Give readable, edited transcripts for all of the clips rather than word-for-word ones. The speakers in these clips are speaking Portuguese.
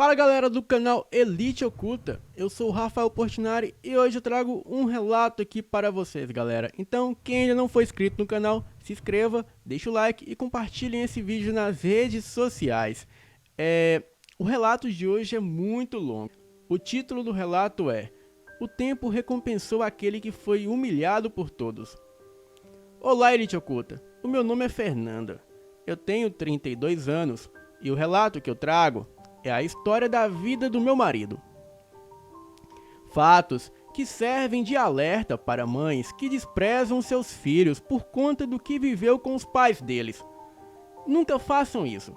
Fala galera do canal Elite Oculta, eu sou o Rafael Portinari e hoje eu trago um relato aqui para vocês galera. Então quem ainda não foi inscrito no canal, se inscreva, deixa o like e compartilhem esse vídeo nas redes sociais. O relato de hoje é muito longo. O título do relato é: O tempo recompensou aquele que foi humilhado por todos. Olá Elite Oculta, o meu nome é Fernanda, eu tenho 32 anos e o relato que eu trago é a história da vida do meu marido. Fatos que servem de alerta para mães que desprezam seus filhos por conta do que viveu com os pais deles. Nunca façam isso,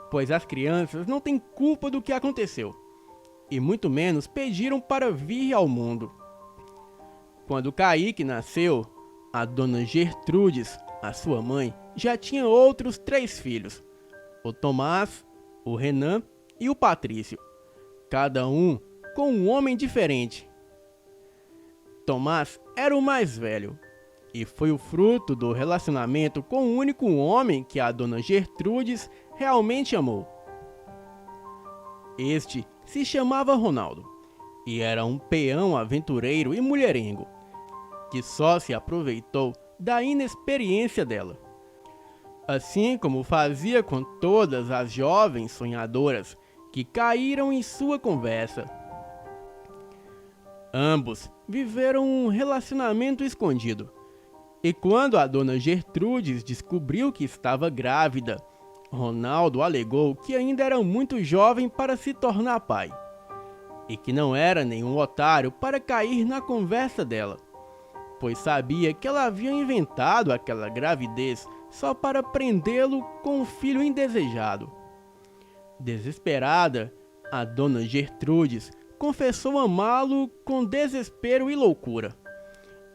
pois as crianças não têm culpa do que aconteceu, e muito menos pediram para vir ao mundo. Quando Kaique nasceu, a dona Gertrudes, a sua mãe, já tinha outros 3 filhos, o Tomás, o Renan e o Patrício, cada um com um homem diferente. Tomás era o mais velho, e foi o fruto do relacionamento com o único homem que a dona Gertrudes realmente amou. Este se chamava Ronaldo, e era um peão aventureiro e mulherengo, que só se aproveitou da inexperiência dela. Assim como fazia com todas as jovens sonhadoras que caíram em sua conversa. Ambos viveram um relacionamento escondido, e quando a dona Gertrudes descobriu que estava grávida, Ronaldo alegou que ainda era muito jovem para se tornar pai, e que não era nenhum otário para cair na conversa dela, pois sabia que ela havia inventado aquela gravidez só para prendê-lo com um filho indesejado. Desesperada, a dona Gertrudes confessou amá-lo com desespero e loucura,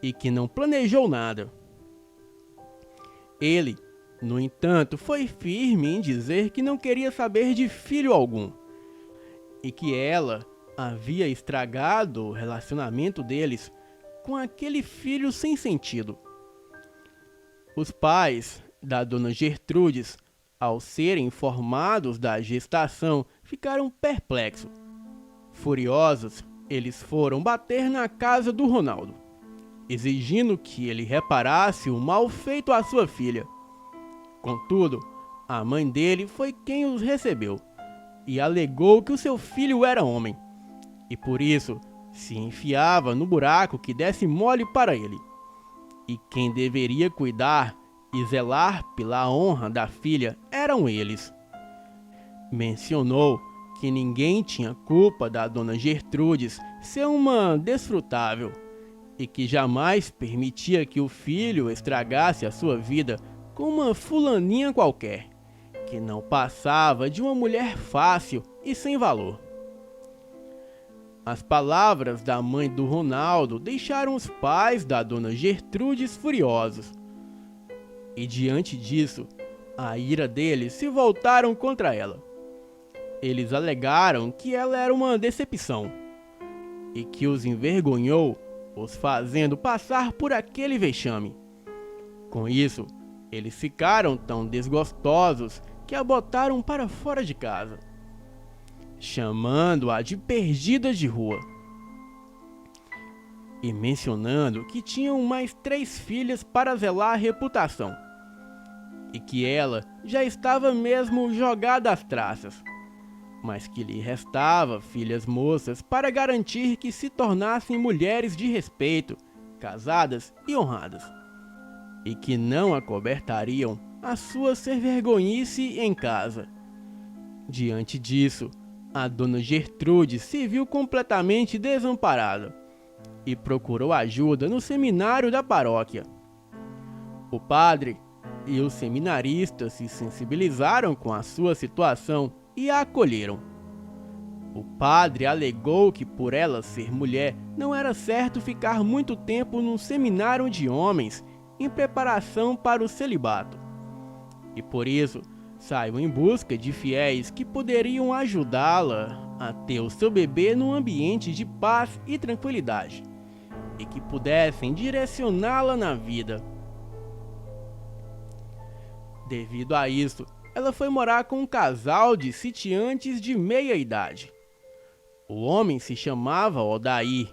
e que não planejou nada. Ele, no entanto, foi firme em dizer que não queria saber de filho algum, e que ela havia estragado o relacionamento deles com aquele filho sem sentido. Os pais da dona Gertrudes, ao serem informados da gestação, ficaram perplexos. Furiosos, eles foram bater na casa do Ronaldo, exigindo que ele reparasse o mal feito à sua filha. Contudo, a mãe dele foi quem os recebeu e alegou que o seu filho era homem, e por isso se enfiava no buraco que desse mole para ele. E quem deveria cuidar e zelar pela honra da filha eram eles. Mencionou que ninguém tinha culpa da dona Gertrudes ser uma desfrutável, e que jamais permitia que o filho estragasse a sua vida com uma fulaninha qualquer, que não passava de uma mulher fácil e sem valor. As palavras da mãe do Ronaldo deixaram os pais da dona Gertrudes furiosos. E diante disso, a ira deles se voltaram contra ela. Eles alegaram que ela era uma decepção, e que os envergonhou, os fazendo passar por aquele vexame. Com isso, eles ficaram tão desgostosos que a botaram para fora de casa, chamando-a de perdida de rua, e mencionando que tinham mais 3 filhas para zelar a reputação, e que ela já estava mesmo jogada às traças, mas que lhe restava filhas moças para garantir que se tornassem mulheres de respeito, casadas e honradas, e que não acobertariam a sua servergonhice em casa. Diante disso, a dona Gertrude se viu completamente desamparada e procurou ajuda no seminário da paróquia. O padre e os seminaristas se sensibilizaram com a sua situação e a acolheram. O padre alegou que por ela ser mulher não era certo ficar muito tempo num seminário de homens em preparação para o celibato, e por isso saiu em busca de fiéis que poderiam ajudá-la a ter o seu bebê num ambiente de paz e tranquilidade, e que pudessem direcioná-la na vida. Devido a isso, ela foi morar com um casal de sitiantes de meia idade, O homem se chamava Odair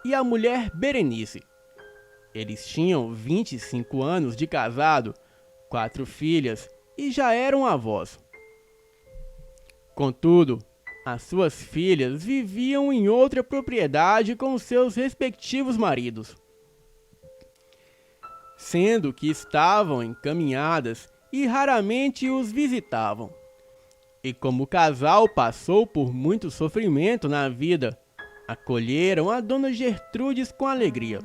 e a mulher Berenice. Eles tinham 25 anos de casado, 4 filhas e já eram avós. Contudo, as suas filhas viviam em outra propriedade com seus respectivos maridos, sendo que estavam encaminhadas e raramente os visitavam. E como o casal passou por muito sofrimento na vida, acolheram a dona Gertrudes com alegria,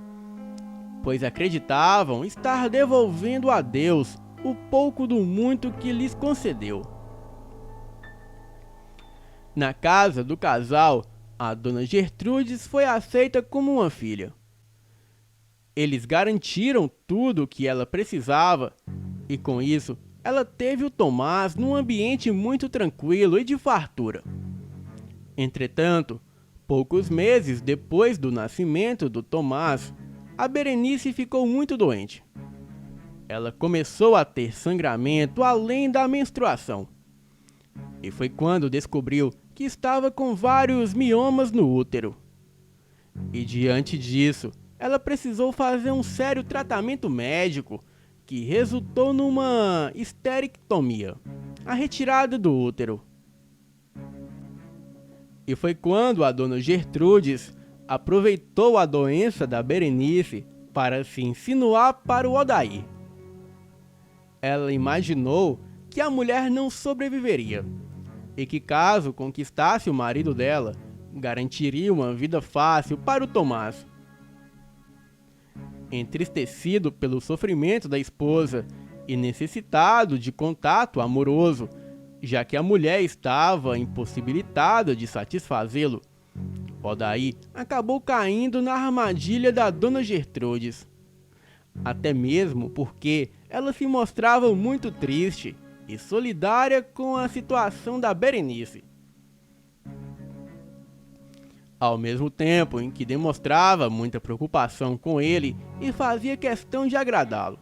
pois acreditavam estar devolvendo a Deus o pouco do muito que lhes concedeu. Na casa do casal, a dona Gertrudes foi aceita como uma filha. Eles garantiram tudo o que ela precisava e, com isso, ela teve o Tomás num ambiente muito tranquilo e de fartura. Entretanto, poucos meses depois do nascimento do Tomás, a Berenice ficou muito doente. Ela começou a ter sangramento além da menstruação. E foi quando descobriu que estava com vários miomas no útero. E diante disso, ela precisou fazer um sério tratamento médico que resultou numa esterectomia, a retirada do útero. E foi quando a dona Gertrudes aproveitou a doença da Berenice para se insinuar para o Odair. Ela imaginou que a mulher não sobreviveria e que, caso conquistasse o marido dela, garantiria uma vida fácil para o Tomás. Entristecido pelo sofrimento da esposa e necessitado de contato amoroso, já que a mulher estava impossibilitada de satisfazê-lo, Odair acabou caindo na armadilha da dona Gertrudes. Até mesmo porque ela se mostrava muito triste e solidária com a situação da Berenice, ao mesmo tempo em que demonstrava muita preocupação com ele e fazia questão de agradá-lo.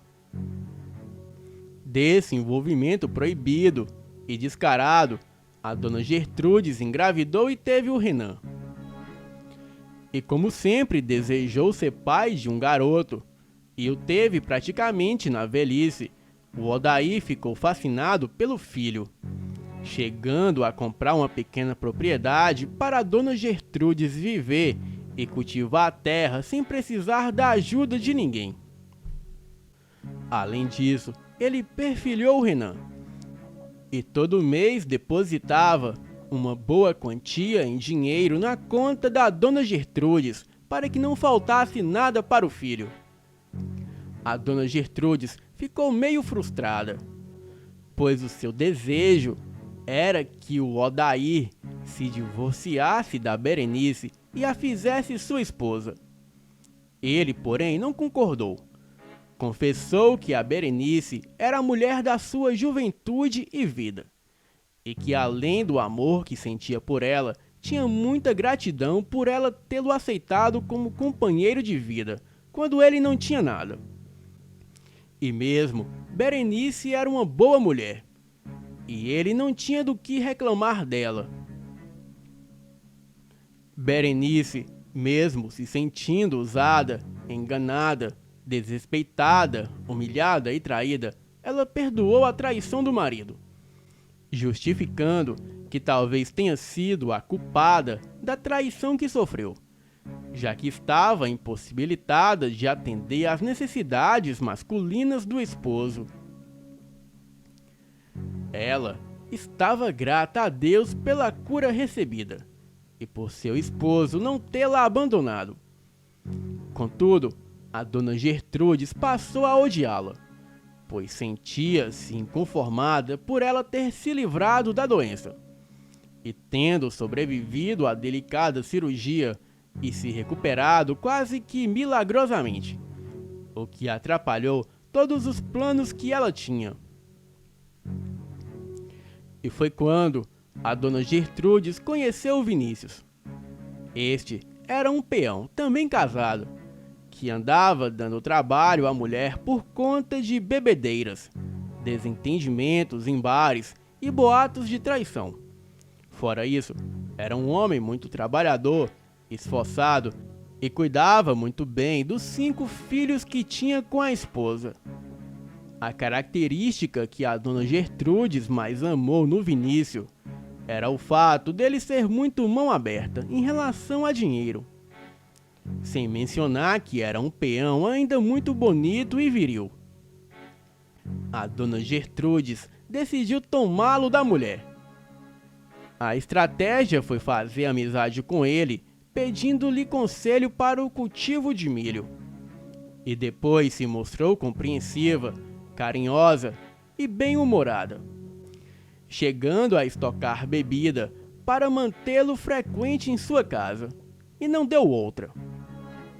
Desse envolvimento proibido e descarado, a dona Gertrudes engravidou e teve o Renan. E como sempre desejou ser pai de um garoto, e o teve praticamente na velhice, o Odair ficou fascinado pelo filho, chegando a comprar uma pequena propriedade para a dona Gertrudes viver e cultivar a terra sem precisar da ajuda de ninguém. Além disso, ele perfilhou o Renan e todo mês depositava uma boa quantia em dinheiro na conta da dona Gertrudes para que não faltasse nada para o filho. A dona Gertrudes ficou meio frustrada, pois o seu desejo era que o Odair se divorciasse da Berenice e a fizesse sua esposa. Ele, porém, não concordou. Confessou que a Berenice era a mulher da sua juventude e vida, e que, além do amor que sentia por ela, tinha muita gratidão por ela tê-lo aceitado como companheiro de vida, quando ele não tinha nada. E mesmo, Berenice era uma boa mulher, e ele não tinha do que reclamar dela. Berenice, mesmo se sentindo usada, enganada, desrespeitada, humilhada e traída, ela perdoou a traição do marido, justificando que talvez tenha sido a culpada da traição que sofreu, já que estava impossibilitada de atender às necessidades masculinas do esposo. Ela estava grata a Deus pela cura recebida e por seu esposo não tê-la abandonado. Contudo, a dona Gertrudes passou a odiá-la, pois sentia-se inconformada por ela ter se livrado da doença e, tendo sobrevivido à delicada cirurgia e se recuperado quase que milagrosamente, o que atrapalhou todos os planos que ela tinha. E foi quando a dona Gertrudes conheceu Vinícius. Este era um peão, também casado, que andava dando trabalho à mulher por conta de bebedeiras, desentendimentos em bares e boatos de traição. Fora isso, era um homem muito trabalhador, esforçado e cuidava muito bem dos 5 filhos que tinha com a esposa. A característica que a dona Gertrudes mais amou no Vinícius era o fato dele ser muito mão aberta em relação a dinheiro. Sem mencionar que era um peão ainda muito bonito e viril. A dona Gertrudes decidiu tomá-lo da mulher. A estratégia foi fazer amizade com ele, pedindo-lhe conselho para o cultivo de milho. E depois se mostrou compreensiva, carinhosa e bem-humorada, chegando a estocar bebida para mantê-lo frequente em sua casa, e não deu outra.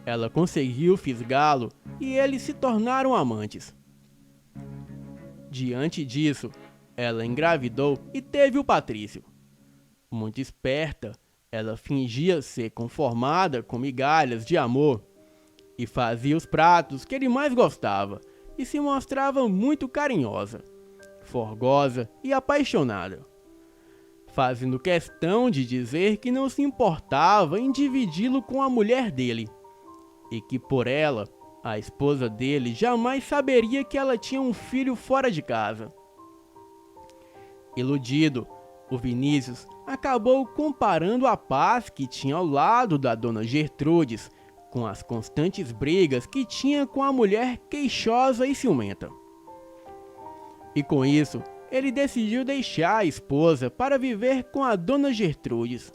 Ela conseguiu fisgá-lo e eles se tornaram amantes. Diante disso, ela engravidou e teve o Patrício. Muito esperta, ela fingia ser conformada com migalhas de amor e fazia os pratos que ele mais gostava e se mostrava muito carinhosa, forgosa e apaixonada, fazendo questão de dizer que não se importava em dividi-lo com a mulher dele e que por ela, a esposa dele jamais saberia que ela tinha um filho fora de casa. Iludido, o Vinícius acabou comparando a paz que tinha ao lado da dona Gertrudes com as constantes brigas que tinha com a mulher queixosa e ciumenta. E com isso, ele decidiu deixar a esposa para viver com a dona Gertrudes.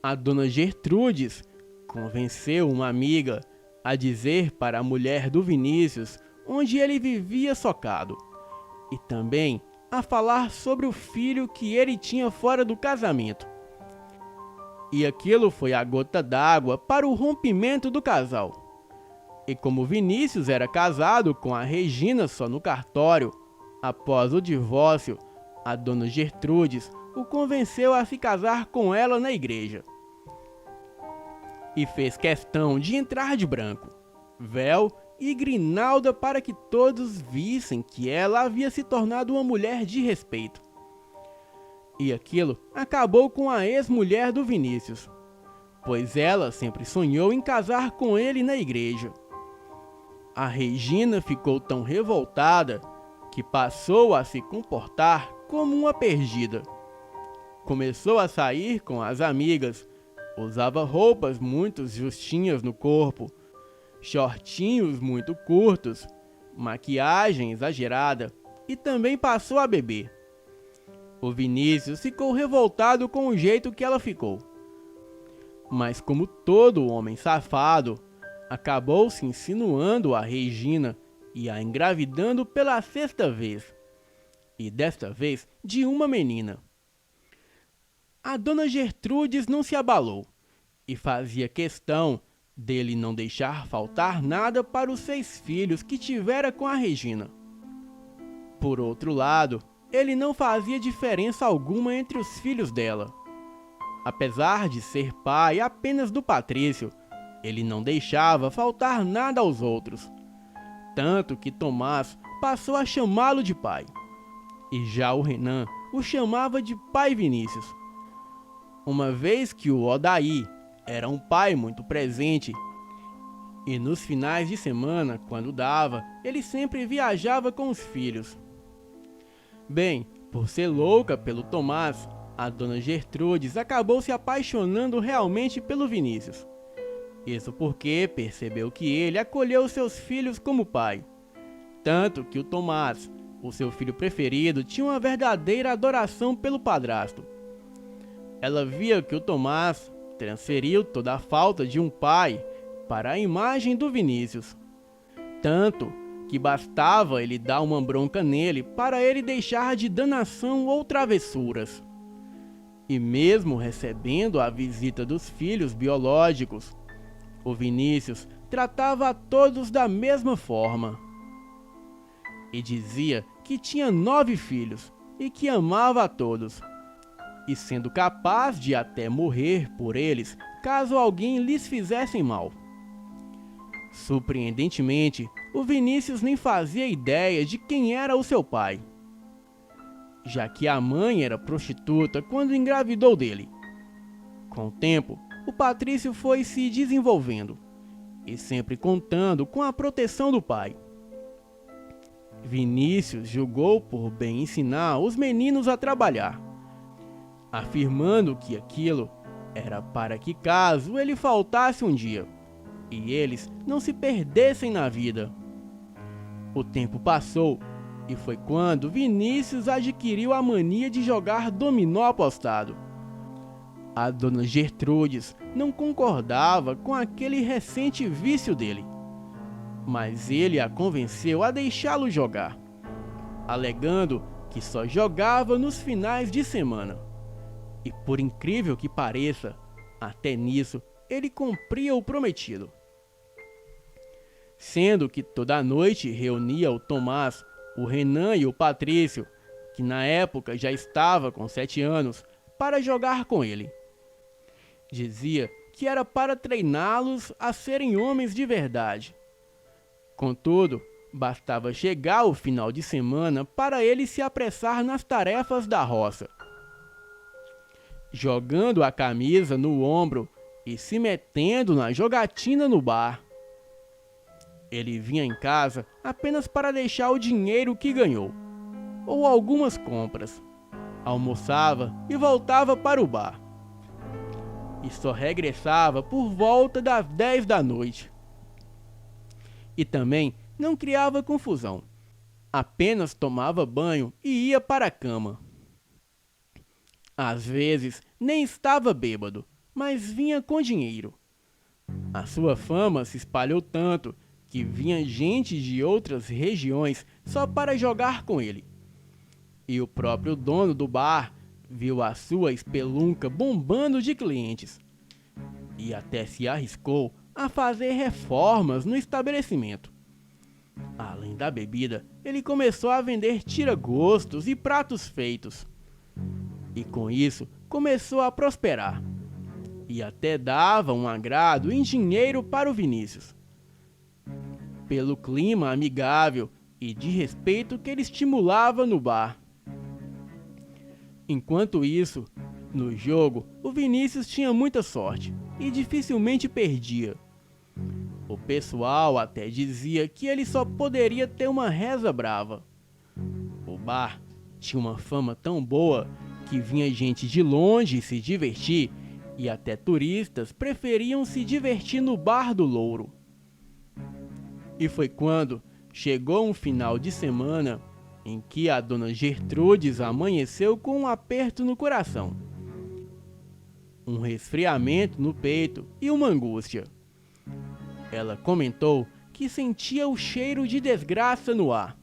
A dona Gertrudes convenceu uma amiga a dizer para a mulher do Vinícius onde ele vivia socado, e também a falar sobre o filho que ele tinha fora do casamento. E aquilo foi a gota d'água para o rompimento do casal. E como Vinícius era casado com a Regina só no cartório, após o divórcio, a dona Gertrudes o convenceu a se casar com ela na igreja. E fez questão de entrar de branco, véu e grinalda para que todos vissem que ela havia se tornado uma mulher de respeito. E aquilo acabou com a ex-mulher do Vinícius, pois ela sempre sonhou em casar com ele na igreja. A Regina ficou tão revoltada que passou a se comportar como uma perdida. Começou a sair com as amigas, usava roupas muito justinhas no corpo, shortinhos muito curtos, maquiagem exagerada e também passou a beber. O Vinícius ficou revoltado com o jeito que ela ficou. Mas como todo homem safado, acabou se insinuando a Regina e a engravidando pela 6ª vez. E desta vez de uma menina. A dona Gertrudes não se abalou e fazia questão dele não deixar faltar nada para os 6 filhos que tivera com a Regina. Por outro lado, ele não fazia diferença alguma entre os filhos dela. Apesar de ser pai apenas do Patrício, ele não deixava faltar nada aos outros. Tanto que Tomás passou a chamá-lo de pai. E já o Renan o chamava de pai Vinícius. Uma vez que o Odaí era um pai muito presente, e nos finais de semana, quando dava, ele sempre viajava com os filhos. Bem, por ser louca pelo Tomás, a dona Gertrudes acabou se apaixonando realmente pelo Vinícius. Isso porque percebeu que ele acolheu seus filhos como pai. Tanto que o Tomás, o seu filho preferido, tinha uma verdadeira adoração pelo padrasto. Ela via que o Tomás transferiu toda a falta de um pai para a imagem do Vinícius. Tanto que bastava ele dar uma bronca nele para ele deixar de danação ou travessuras. E mesmo recebendo a visita dos filhos biológicos, o Vinícius tratava a todos da mesma forma. E dizia que tinha 9 filhos e que amava a todos, e sendo capaz de até morrer por eles caso alguém lhes fizesse mal. Surpreendentemente, o Vinícius nem fazia ideia de quem era o seu pai. já que a mãe era prostituta quando engravidou dele. Com o tempo, o Patrício foi se desenvolvendo e sempre contando com a proteção do pai. Vinícius julgou por bem ensinar os meninos a trabalhar, afirmando que aquilo era para que, caso ele faltasse um dia, e eles não se perdessem na vida. O tempo passou e foi quando Vinícius adquiriu a mania de jogar dominó apostado. A dona Gertrudes não concordava com aquele recente vício dele, mas ele a convenceu a deixá-lo jogar, alegando que só jogava nos finais de semana. E por incrível que pareça, até nisso ele cumpria o prometido. Sendo que toda noite reunia o Tomás, o Renan e o Patrício, que na época já estava com 7 anos, para jogar com ele. Dizia que era para treiná-los a serem homens de verdade. Contudo, bastava chegar o final de semana para ele se apressar nas tarefas da roça, jogando a camisa no ombro e se metendo na jogatina no bar. Ele vinha em casa apenas para deixar o dinheiro que ganhou, ou algumas compras. Almoçava e voltava para o bar. E só regressava por volta das 10 da noite. E também não criava confusão. Apenas tomava banho e ia para a cama. Às vezes nem estava bêbado, mas vinha com dinheiro. A sua fama se espalhou tanto que vinha gente de outras regiões só para jogar com ele. E o próprio dono do bar viu a sua espelunca bombando de clientes e até se arriscou a fazer reformas no estabelecimento. Além da bebida, ele começou a vender tira-gostos e pratos feitos. E com isso começou a prosperar. E até dava um agrado em dinheiro para o Vinícius, pelo clima amigável e de respeito que ele estimulava no bar. Enquanto isso, no jogo, o Vinícius tinha muita sorte e dificilmente perdia. O pessoal até dizia que ele só poderia ter uma reza brava. O bar tinha uma fama tão boa que vinha gente de longe se divertir e até turistas preferiam se divertir no Bar do Louro. E foi quando chegou um final de semana em que a dona Gertrudes amanheceu com um aperto no coração, um resfriamento no peito e uma angústia. Ela comentou que sentia o cheiro de desgraça no ar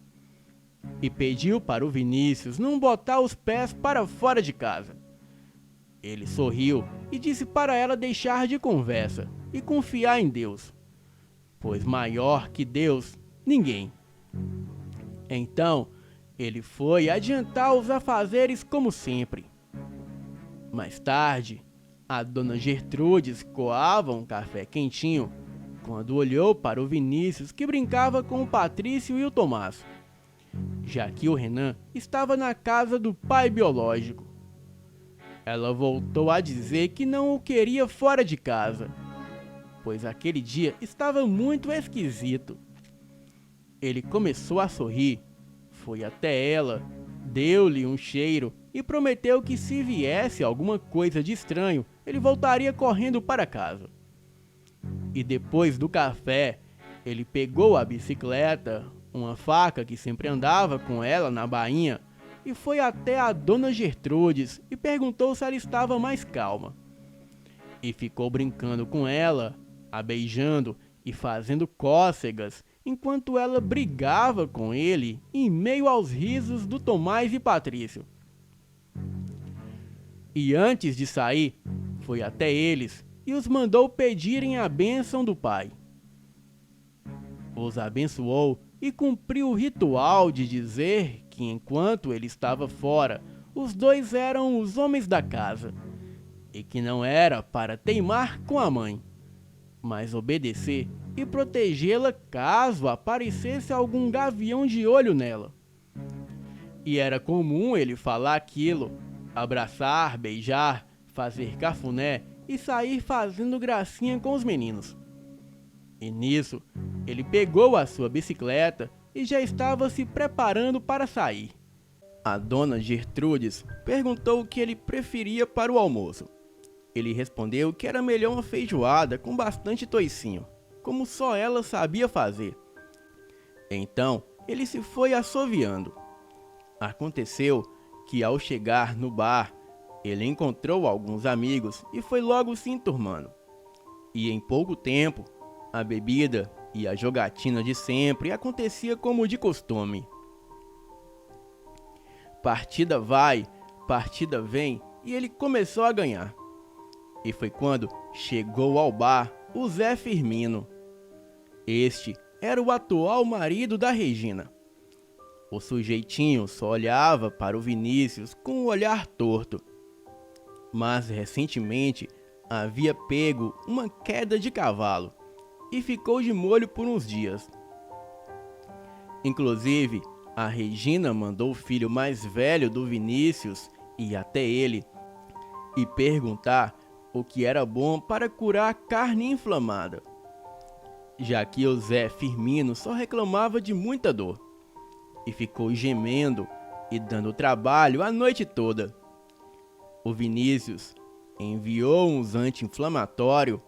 e pediu para o Vinícius não botar os pés para fora de casa. Ele sorriu e disse para ela deixar de conversa e confiar em Deus, pois maior que Deus, ninguém. Então, ele foi adiantar os afazeres como sempre. Mais tarde, a dona Gertrudes coava um café quentinho quando olhou para o Vinícius, que brincava com o Patrício e o Tomás, já que o Renan estava na casa do pai biológico. Ela voltou a dizer que não o queria fora de casa, pois aquele dia estava muito esquisito. Ele começou a sorrir, foi até ela, deu-lhe um cheiro e prometeu que se viesse alguma coisa de estranho, ele voltaria correndo para casa. E depois do café, ele pegou a bicicleta, uma faca que sempre andava com ela na bainha, e foi até a dona Gertrudes e perguntou se ela estava mais calma. E ficou brincando com ela, a beijando e fazendo cócegas, enquanto ela brigava com ele em meio aos risos do Tomás e Patrício. E antes de sair, foi até eles e os mandou pedirem a bênção do pai. Os abençoou e cumpriu o ritual de dizer que enquanto ele estava fora, os dois eram os homens da casa, e que não era para teimar com a mãe, mas obedecer e protegê-la caso aparecesse algum gavião de olho nela. E era comum ele falar aquilo, abraçar, beijar, fazer cafuné e sair fazendo gracinha com os meninos. E nisso, ele pegou a sua bicicleta e já estava se preparando para sair. A dona Gertrudes perguntou o que ele preferia para o almoço. Ele respondeu que era melhor uma feijoada com bastante toicinho, como só ela sabia fazer. Então, ele se foi assoviando. Aconteceu que ao chegar no bar, ele encontrou alguns amigos e foi logo se enturmando. E em pouco tempo, a bebida e a jogatina de sempre acontecia como de costume. Partida vai, partida vem, e ele começou a ganhar. E foi quando chegou ao bar o Zé Firmino. Este era o atual marido da Regina. O sujeitinho só olhava para o Vinícius com um olhar torto. Mas recentemente havia pego uma queda de cavalo e ficou de molho por uns dias. Inclusive, a Regina mandou o filho mais velho do Vinícius ir até ele e perguntar o que era bom para curar a carne inflamada, já que o Zé Firmino só reclamava de muita dor e ficou gemendo e dando trabalho a noite toda. O Vinícius enviou uns anti-inflamatórios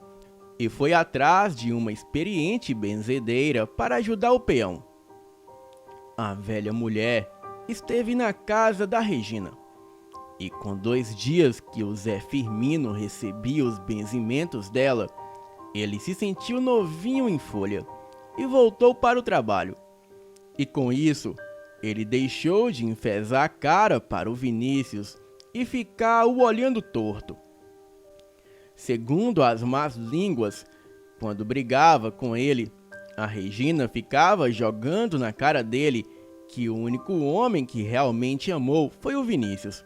e foi atrás de uma experiente benzedeira para ajudar o peão. A velha mulher esteve na casa da Regina, e com 2 dias que o Zé Firmino recebia os benzimentos dela, ele se sentiu novinho em folha e voltou para o trabalho. E com isso, ele deixou de enfesar a cara para o Vinícius e ficar o olhando torto. Segundo as más línguas, quando brigava com ele, a Regina ficava jogando na cara dele que o único homem que realmente amou foi o Vinícius,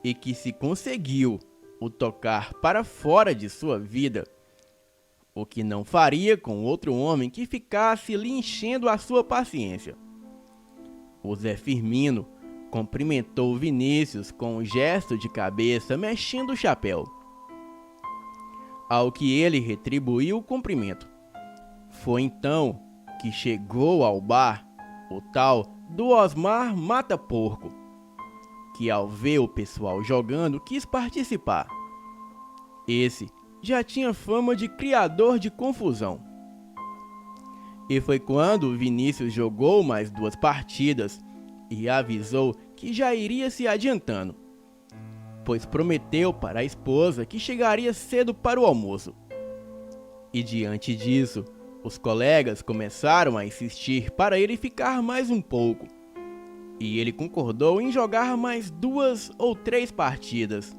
e que se conseguiu o tocar para fora de sua vida, o que não faria com outro homem que ficasse lhe enchendo a sua paciência. O Zé Firmino cumprimentou Vinícius com um gesto de cabeça mexendo o chapéu, ao que ele retribuiu o cumprimento. Foi então que chegou ao bar o tal do Osmar Mata-Porco, que ao ver o pessoal jogando quis participar. Esse já tinha fama de criador de confusão. E foi quando Vinícius jogou mais 2 partidas e avisou que já iria se adiantando, pois prometeu para a esposa que chegaria cedo para o almoço. E diante disso, os colegas começaram a insistir para ele ficar mais um pouco, e ele concordou em jogar mais 2 ou 3 partidas.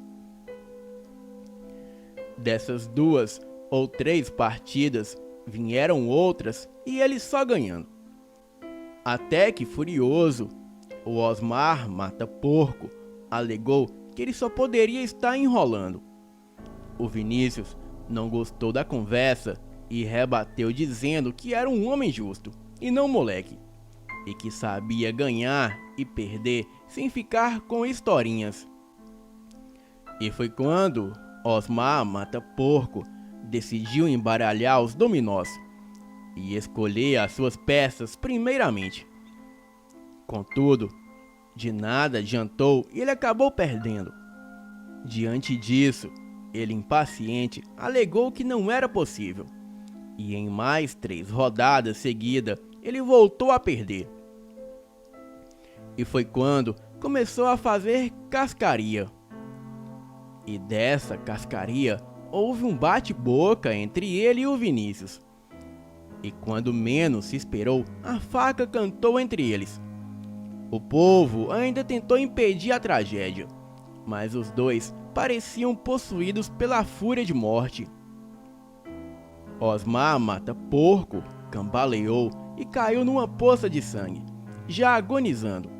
Dessas 2 ou 3 partidas, vieram outras e ele só ganhando. Até que, furioso, o Osmar Mata-Porco alegou que ele só poderia estar enrolando. O Vinícius não gostou da conversa e rebateu dizendo que era um homem justo e não moleque, e que sabia ganhar e perder sem ficar com historinhas. E foi quando Osmar Mata-Porco decidiu embaralhar os dominós e escolher as suas peças primeiramente. Contudo, de nada adiantou e ele acabou perdendo. Diante disso, ele, impaciente, alegou que não era possível, e em mais 3 rodadas seguidas ele voltou a perder. E foi quando começou a fazer cascaria. E dessa cascaria houve um bate-boca entre ele e o Vinícius. E quando menos se esperou, a faca cantou entre eles. O povo ainda tentou impedir a tragédia, mas os dois pareciam possuídos pela fúria de morte. Osmar Mata-Porco cambaleou e caiu numa poça de sangue, já agonizando.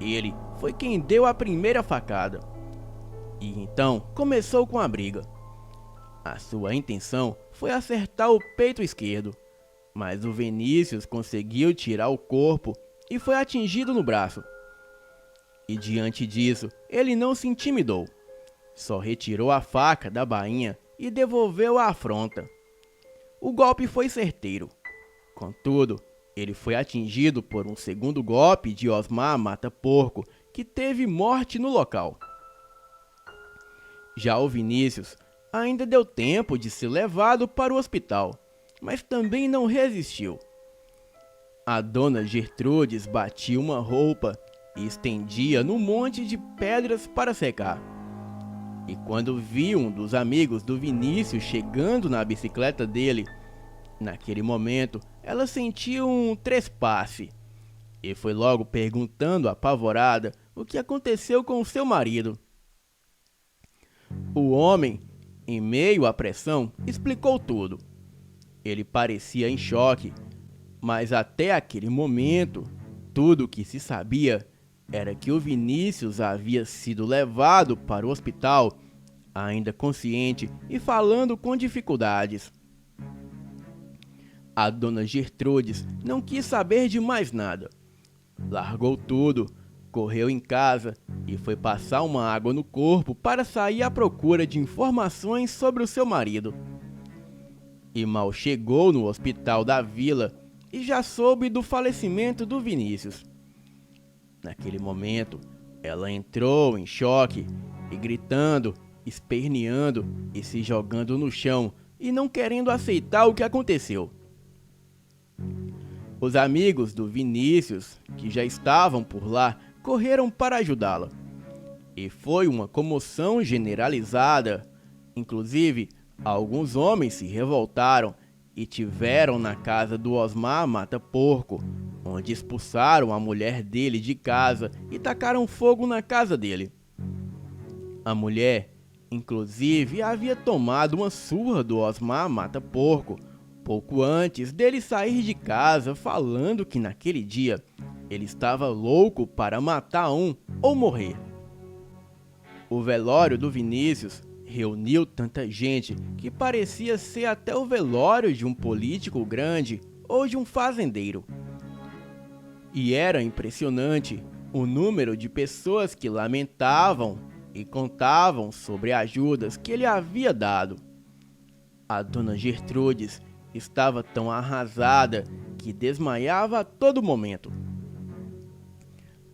Ele foi quem deu a primeira facada. E então começou com a briga. A sua intenção foi acertar o peito esquerdo, mas o Vinícius conseguiu tirar o corpo e foi atingido no braço. E diante disso, ele não se intimidou. Só retirou a faca da bainha e devolveu a afronta. O golpe foi certeiro. Contudo, ele foi atingido por um segundo golpe de Osmar Mata-Porco, que teve morte no local. Já o Vinícius ainda deu tempo de ser levado para o hospital, mas também não resistiu. A dona Gertrudes batia uma roupa e estendia no monte de pedras para secar. E quando viu um dos amigos do Vinícius chegando na bicicleta dele, naquele momento ela sentiu um trespasse e foi logo perguntando apavorada o que aconteceu com seu marido. O homem, em meio à pressão, explicou tudo. Ele parecia em choque, mas até aquele momento, tudo o que se sabia era que o Vinícius havia sido levado para o hospital, ainda consciente e falando com dificuldades. A dona Gertrudes não quis saber de mais nada. Largou tudo, correu em casa e foi passar uma água no corpo para sair à procura de informações sobre o seu marido. E mal chegou no hospital da vila e já soube do falecimento do Vinícius. Naquele momento, ela entrou em choque e gritando, esperneando e se jogando no chão e não querendo aceitar o que aconteceu. Os amigos do Vinícius, que já estavam por lá, correram para ajudá-la. E foi uma comoção generalizada. Inclusive, alguns homens se revoltaram e tiveram na casa do Osmar Mata-Porco, onde expulsaram a mulher dele de casa e tacaram fogo na casa dele. A mulher, inclusive, havia tomado uma surra do Osmar Mata-Porco pouco antes dele sair de casa, falando que naquele dia ele estava louco para matar um ou morrer. O velório do Vinícius reuniu tanta gente que parecia ser até o velório de um político grande ou de um fazendeiro. E era impressionante o número de pessoas que lamentavam e contavam sobre ajudas que ele havia dado. A dona Gertrudes estava tão arrasada que desmaiava a todo momento.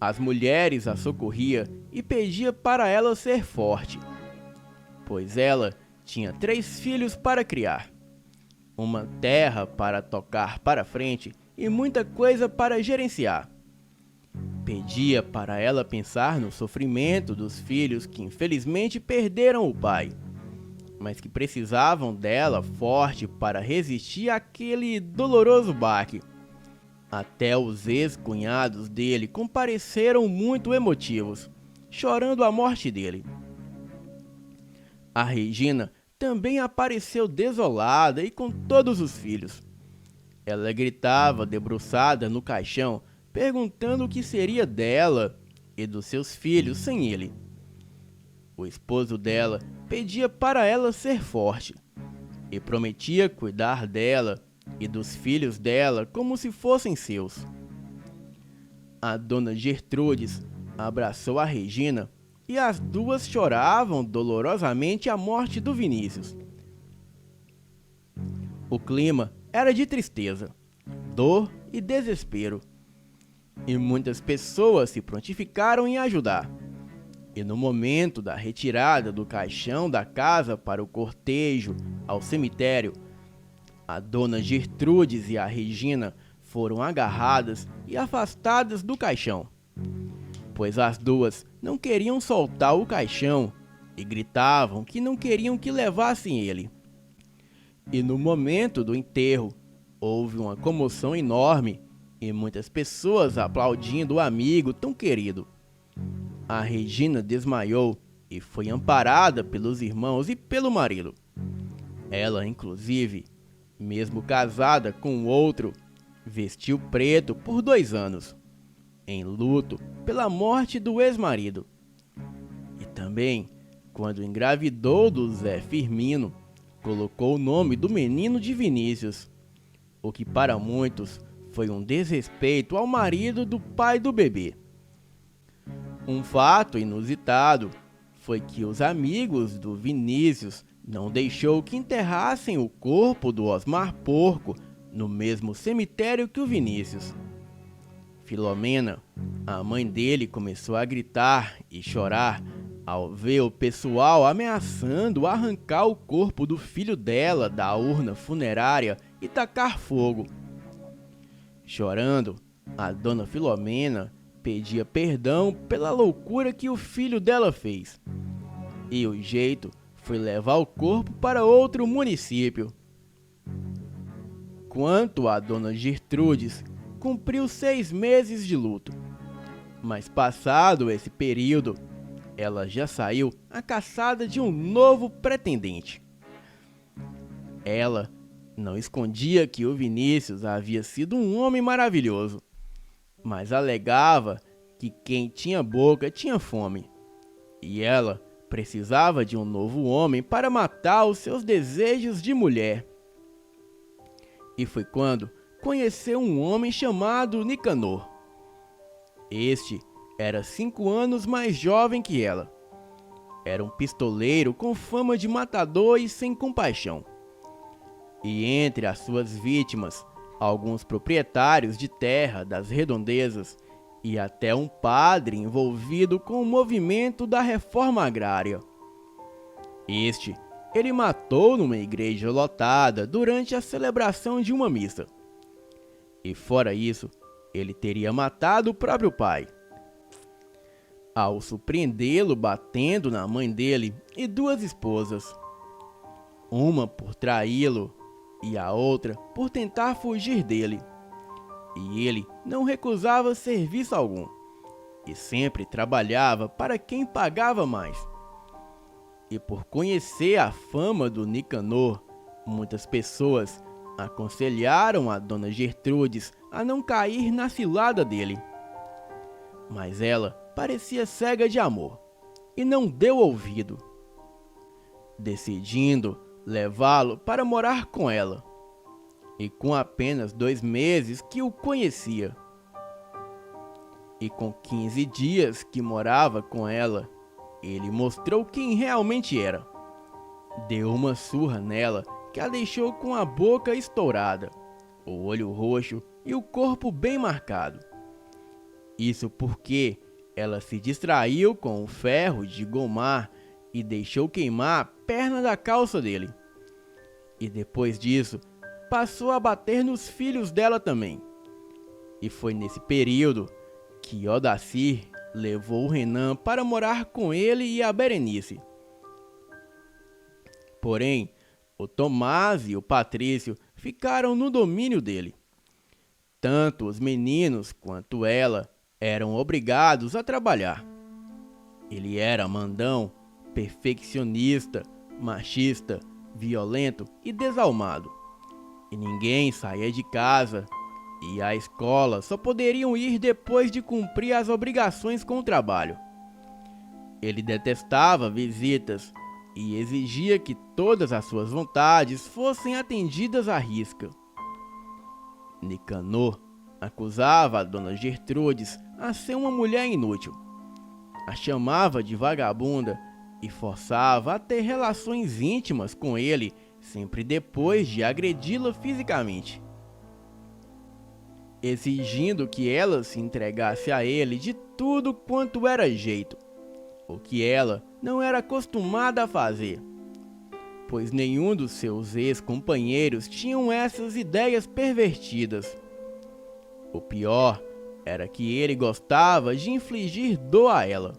As mulheres a socorria e pedia para ela ser forte, pois ela tinha 3 filhos para criar, uma terra para tocar para frente e muita coisa para gerenciar. Pedia para ela pensar no sofrimento dos filhos que infelizmente perderam o pai, mas que precisavam dela forte para resistir àquele doloroso baque. Até os ex-cunhados dele compareceram muito emotivos, chorando a morte dele. A Regina também apareceu desolada e com todos os filhos. Ela gritava debruçada no caixão, perguntando o que seria dela e dos seus filhos sem ele. O esposo dela pedia para ela ser forte e prometia cuidar dela e dos filhos dela como se fossem seus. A dona Gertrudes abraçou a Regina e as duas choravam dolorosamente a morte do Vinícius. O clima era de tristeza, dor e desespero, e muitas pessoas se prontificaram em ajudar. E no momento da retirada do caixão da casa para o cortejo ao cemitério, a dona Gertrudes e a Regina foram agarradas e afastadas do caixão, pois as duas não queriam soltar o caixão e gritavam que não queriam que levassem ele. E no momento do enterro, houve uma comoção enorme e muitas pessoas aplaudindo o amigo tão querido. A Regina desmaiou e foi amparada pelos irmãos e pelo marido. Ela, inclusive, mesmo casada com outro, vestiu preto por 2 anos, em luto pela morte do ex-marido. E também, quando engravidou do Zé Firmino, colocou o nome do menino de Vinícius, o que para muitos foi um desrespeito ao marido do pai do bebê. Um fato inusitado foi que os amigos do Vinícius não deixou que enterrassem o corpo do Osmar Porco no mesmo cemitério que o Vinícius. Filomena, a mãe dele, começou a gritar e chorar ao ver o pessoal ameaçando arrancar o corpo do filho dela da urna funerária e tacar fogo. Chorando, a dona Filomena pedia perdão pela loucura que o filho dela fez. E o jeito foi levar o corpo para outro município. Quanto à dona Gertrudes, cumpriu 6 meses de luto. Mas passado esse período, ela já saiu à caçada de um novo pretendente. Ela não escondia que o Vinícius havia sido um homem maravilhoso, mas alegava que quem tinha boca tinha fome, e ela precisava de um novo homem para matar os seus desejos de mulher. E foi quando conheceu um homem chamado Nicanor. Este era 5 anos mais jovem que ela. Era um pistoleiro com fama de matador e sem compaixão. E entre as suas vítimas, alguns proprietários de terra das redondezas e até um padre envolvido com o movimento da reforma agrária. Ele matou numa igreja lotada durante a celebração de uma missa. E fora isso, ele teria matado o próprio pai. Ao surpreendê-lo batendo na mãe dele e 2 esposas. Uma por traí-lo e a outra por tentar fugir dele. E ele não recusava serviço algum, e sempre trabalhava para quem pagava mais. E por conhecer a fama do Nicanor, muitas pessoas aconselharam a dona Gertrudes a não cair na cilada dele. Mas ela parecia cega de amor e não deu ouvido, decidindo levá-lo para morar com ela. E com apenas 2 meses que o conhecia, e com 15 dias que morava com ela, ele mostrou quem realmente era. Deu uma surra nela que a deixou com a boca estourada, o olho roxo e o corpo bem marcado. Isso porque ela se distraiu com o ferro de gomar e deixou queimar a perna da calça dele. E depois disso, passou a bater nos filhos dela também. E foi nesse período que Odacir levou o Renan para morar com ele e a Berenice. Porém, o Tomás e o Patrício ficaram no domínio dele. Tanto os meninos quanto ela eram obrigados a trabalhar. Ele era mandão, perfeccionista, machista, violento e desalmado. E ninguém saía de casa, e à escola só poderiam ir depois de cumprir as obrigações com o trabalho. Ele detestava visitas e exigia que todas as suas vontades fossem atendidas à risca. Nicanor acusava a dona Gertrudes a ser uma mulher inútil, a chamava de vagabunda e forçava a ter relações íntimas com ele sempre depois de agredi-la fisicamente, exigindo que ela se entregasse a ele de tudo quanto era jeito, o que ela não era acostumada a fazer, pois nenhum dos seus ex-companheiros tinham essas ideias pervertidas. O pior era que ele gostava de infligir dor a ela.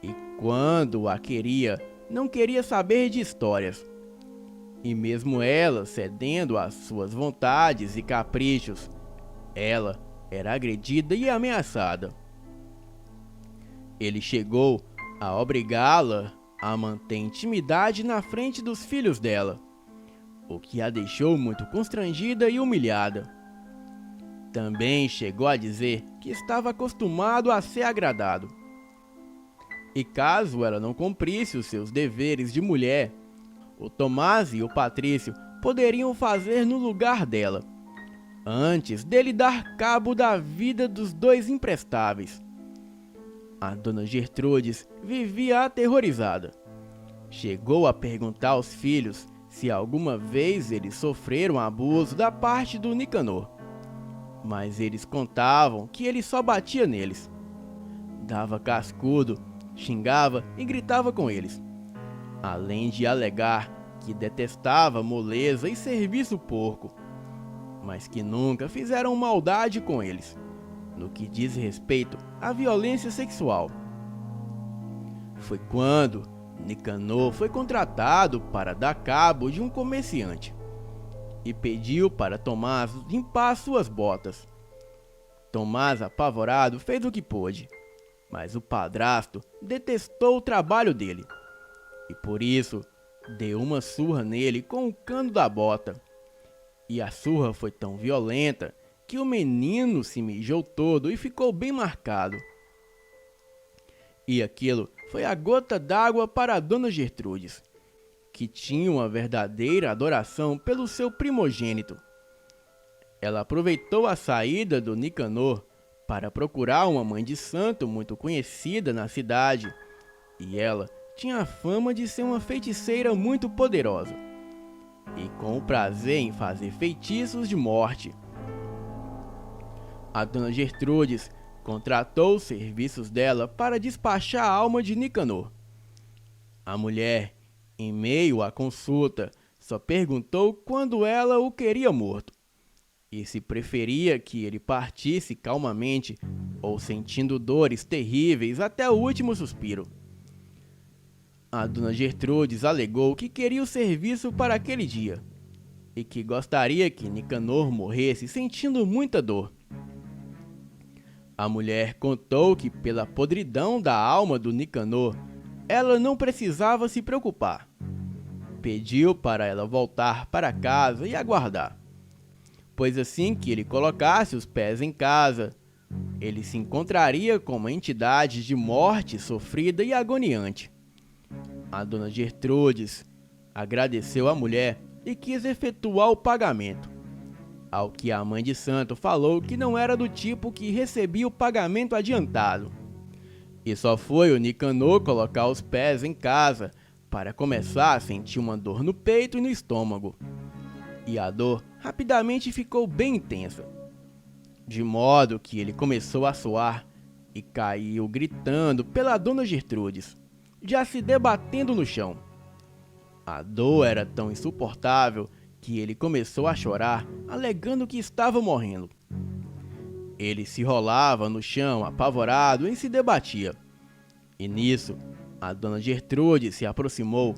E quando a queria, não queria saber de histórias. E mesmo ela cedendo às suas vontades e caprichos, ela era agredida e ameaçada. Ele chegou a obrigá-la a manter intimidade na frente dos filhos dela, o que a deixou muito constrangida e humilhada. Também chegou a dizer que estava acostumado a ser agradado. E caso ela não cumprisse os seus deveres de mulher, o Tomás e o Patrício poderiam fazer no lugar dela, antes dele dar cabo da vida dos 2 imprestáveis. A dona Gertrudes vivia aterrorizada. Chegou a perguntar aos filhos se alguma vez eles sofreram abuso da parte do Nicanor, mas eles contavam que ele só batia neles. Dava cascudo, xingava e gritava com eles, além de alegar que detestava moleza e serviço porco, mas que nunca fizeram maldade com eles, no que diz respeito à violência sexual. Foi quando Nicanor foi contratado para dar cabo de um comerciante e pediu para Tomás limpar suas botas. Tomás, apavorado, fez o que pôde, mas o padrasto detestou o trabalho dele e por isso deu uma surra nele com o cano da bota. E a surra foi tão violenta que o menino se mijou todo e ficou bem marcado. E aquilo foi a gota d'água para a dona Gertrudes, que tinha uma verdadeira adoração pelo seu primogênito. Ela aproveitou a saída do Nicanor para procurar uma mãe de santo muito conhecida na cidade, e ela tinha a fama de ser uma feiticeira muito poderosa, e com o prazer em fazer feitiços de morte. A dona Gertrudes contratou os serviços dela para despachar a alma de Nicanor. A mulher, em meio à consulta, só perguntou quando ela o queria morto, e se preferia que ele partisse calmamente ou sentindo dores terríveis até o último suspiro. A dona Gertrudes alegou que queria o serviço para aquele dia, e que gostaria que Nicanor morresse sentindo muita dor. A mulher contou que pela podridão da alma do Nicanor, ela não precisava se preocupar. Pediu para ela voltar para casa e aguardar, pois assim que ele colocasse os pés em casa, ele se encontraria com uma entidade de morte sofrida e agoniante. A dona Gertrudes agradeceu à mulher e quis efetuar o pagamento, ao que a mãe de santo falou que não era do tipo que recebia o pagamento adiantado. E só foi o Nicanor colocar os pés em casa para começar a sentir uma dor no peito e no estômago. E a dor rapidamente ficou bem intensa, de modo que ele começou a suar e caiu gritando pela dona Gertrudes, já se debatendo no chão. A dor era tão insuportável que ele começou a chorar, alegando que estava morrendo. Ele se rolava no chão, apavorado, e se debatia. E nisso, a dona Gertrude se aproximou,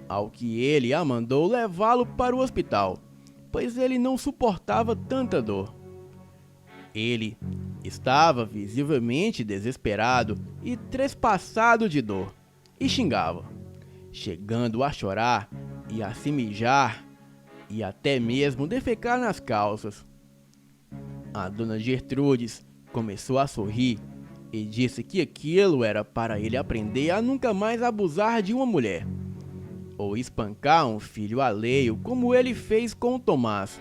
ao que ele a mandou levá-lo para o hospital, pois ele não suportava tanta dor. Ele estava visivelmente desesperado e trespassado de dor, e xingava, chegando a chorar e a se mijar e até mesmo defecar nas calças. A dona Gertrudes começou a sorrir e disse que aquilo era para ele aprender a nunca mais abusar de uma mulher, ou espancar um filho alheio como ele fez com Tomás.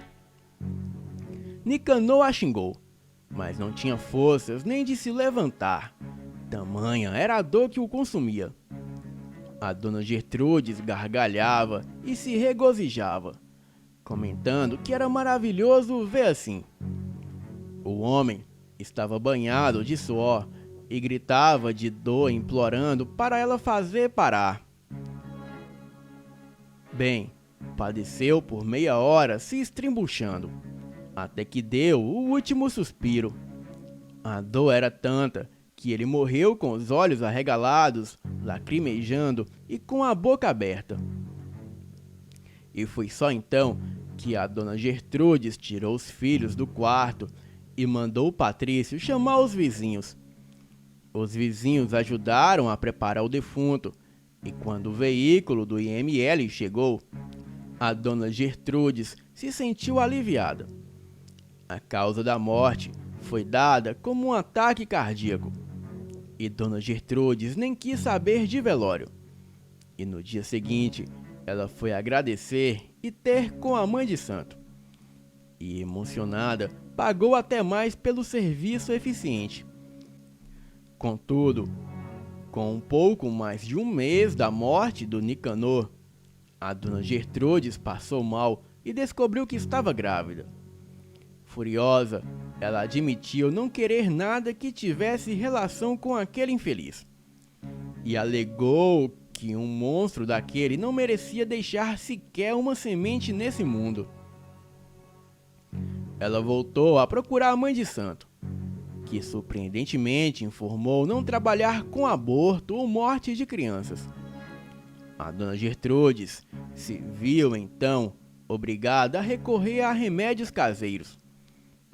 Nicanor a xingou, mas não tinha forças nem de se levantar, tamanha era a dor que o consumia. A dona Gertrudes gargalhava e se regozijava, comentando que era maravilhoso ver assim. O homem estava banhado de suor e gritava de dor, implorando para ela fazer parar. Bem, padeceu por meia hora se estrimbuchando, até que deu o último suspiro. A dor era tanta que ele morreu com os olhos arregalados, lacrimejando e com a boca aberta. E foi só então que a dona Gertrudes tirou os filhos do quarto e mandou o Patrício chamar os vizinhos. Os vizinhos ajudaram a preparar o defunto, e quando o veículo do IML chegou, a dona Gertrudes se sentiu aliviada. A causa da morte foi dada como um ataque cardíaco, e dona Gertrudes nem quis saber de velório. E no dia seguinte, ela foi agradecer e ter com a mãe de santo. E emocionada, pagou até mais pelo serviço eficiente. Contudo, com um pouco mais de um mês da morte do Nicanor, a dona Gertrudes passou mal e descobriu que estava grávida. Furiosa, ela admitiu não querer nada que tivesse relação com aquele infeliz, e alegou que um monstro daquele não merecia deixar sequer uma semente nesse mundo. Ela voltou a procurar a mãe de santo, que surpreendentemente informou não trabalhar com aborto ou morte de crianças. A dona Gertrudes se viu então obrigada a recorrer a remédios caseiros,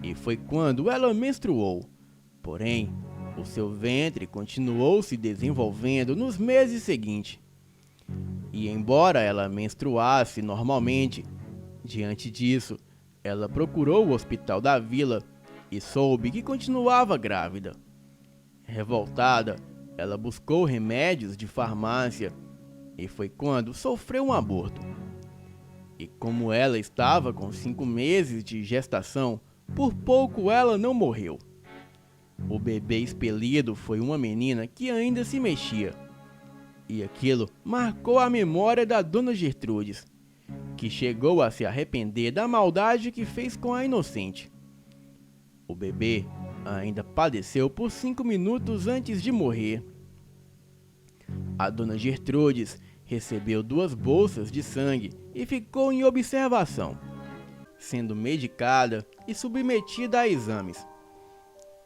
e foi quando ela menstruou. Porém, o seu ventre continuou se desenvolvendo nos meses seguintes. E embora ela menstruasse normalmente, diante disso, ela procurou o hospital da vila e soube que continuava grávida. Revoltada, ela buscou remédios de farmácia e foi quando sofreu um aborto. E como ela estava com 5 meses de gestação, por pouco ela não morreu. O bebê expelido foi uma menina que ainda se mexia. E aquilo marcou a memória da dona Gertrudes, que chegou a se arrepender da maldade que fez com a inocente. O bebê ainda padeceu por 5 minutos antes de morrer. A dona Gertrudes recebeu 2 bolsas de sangue e ficou em observação, sendo medicada e submetida a exames.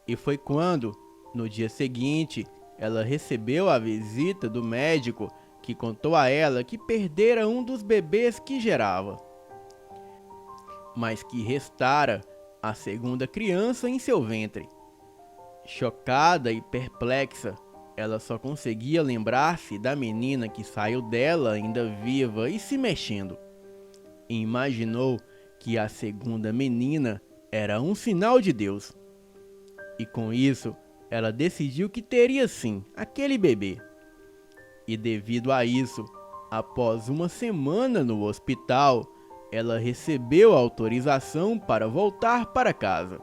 E foi quando, no dia seguinte, ela recebeu a visita do médico, que contou a ela que perdera um dos bebês que gerava, mas que restara a segunda criança em seu ventre. Chocada e perplexa, ela só conseguia lembrar-se da menina que saiu dela ainda viva e se mexendo. E imaginou que a segunda menina era um sinal de Deus. E com isso, ela decidiu que teria sim aquele bebê. E devido a isso, após uma semana no hospital, ela recebeu autorização para voltar para casa.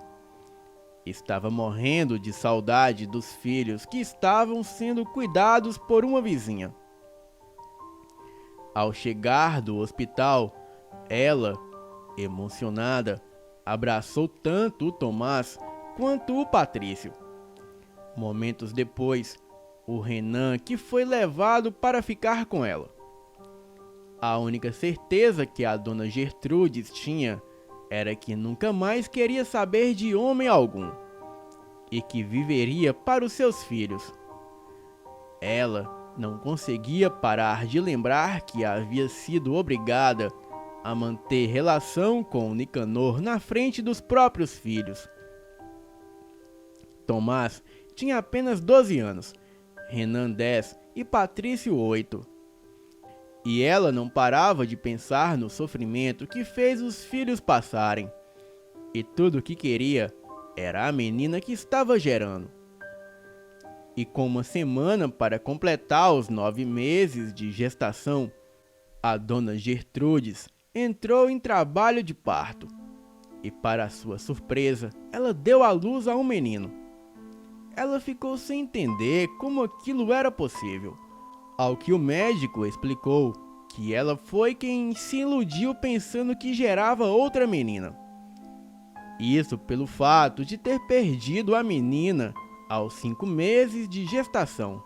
Estava morrendo de saudade dos filhos que estavam sendo cuidados por uma vizinha. Ao chegar do hospital, ela, emocionada, abraçou tanto o Tomás quanto o Patrício. Momentos depois, o Renan, que foi levado para ficar com ela. A única certeza que a dona Gertrudes tinha era que nunca mais queria saber de homem algum e que viveria para os seus filhos. Ela não conseguia parar de lembrar que havia sido obrigada a manter relação com o Nicanor na frente dos próprios filhos. Tomás tinha apenas 12 anos, Renan 10 e Patrício 8. E ela não parava de pensar no sofrimento que fez os filhos passarem. E tudo o que queria era a menina que estava gerando. E com uma semana para completar os 9 meses de gestação, a dona Gertrudes entrou em trabalho de parto. E para sua surpresa, ela deu à luz a um menino. Ela ficou sem entender como aquilo era possível. Ao que o médico explicou que ela foi quem se iludiu pensando que gerava outra menina. Isso pelo fato de ter perdido a menina aos 5 meses de gestação.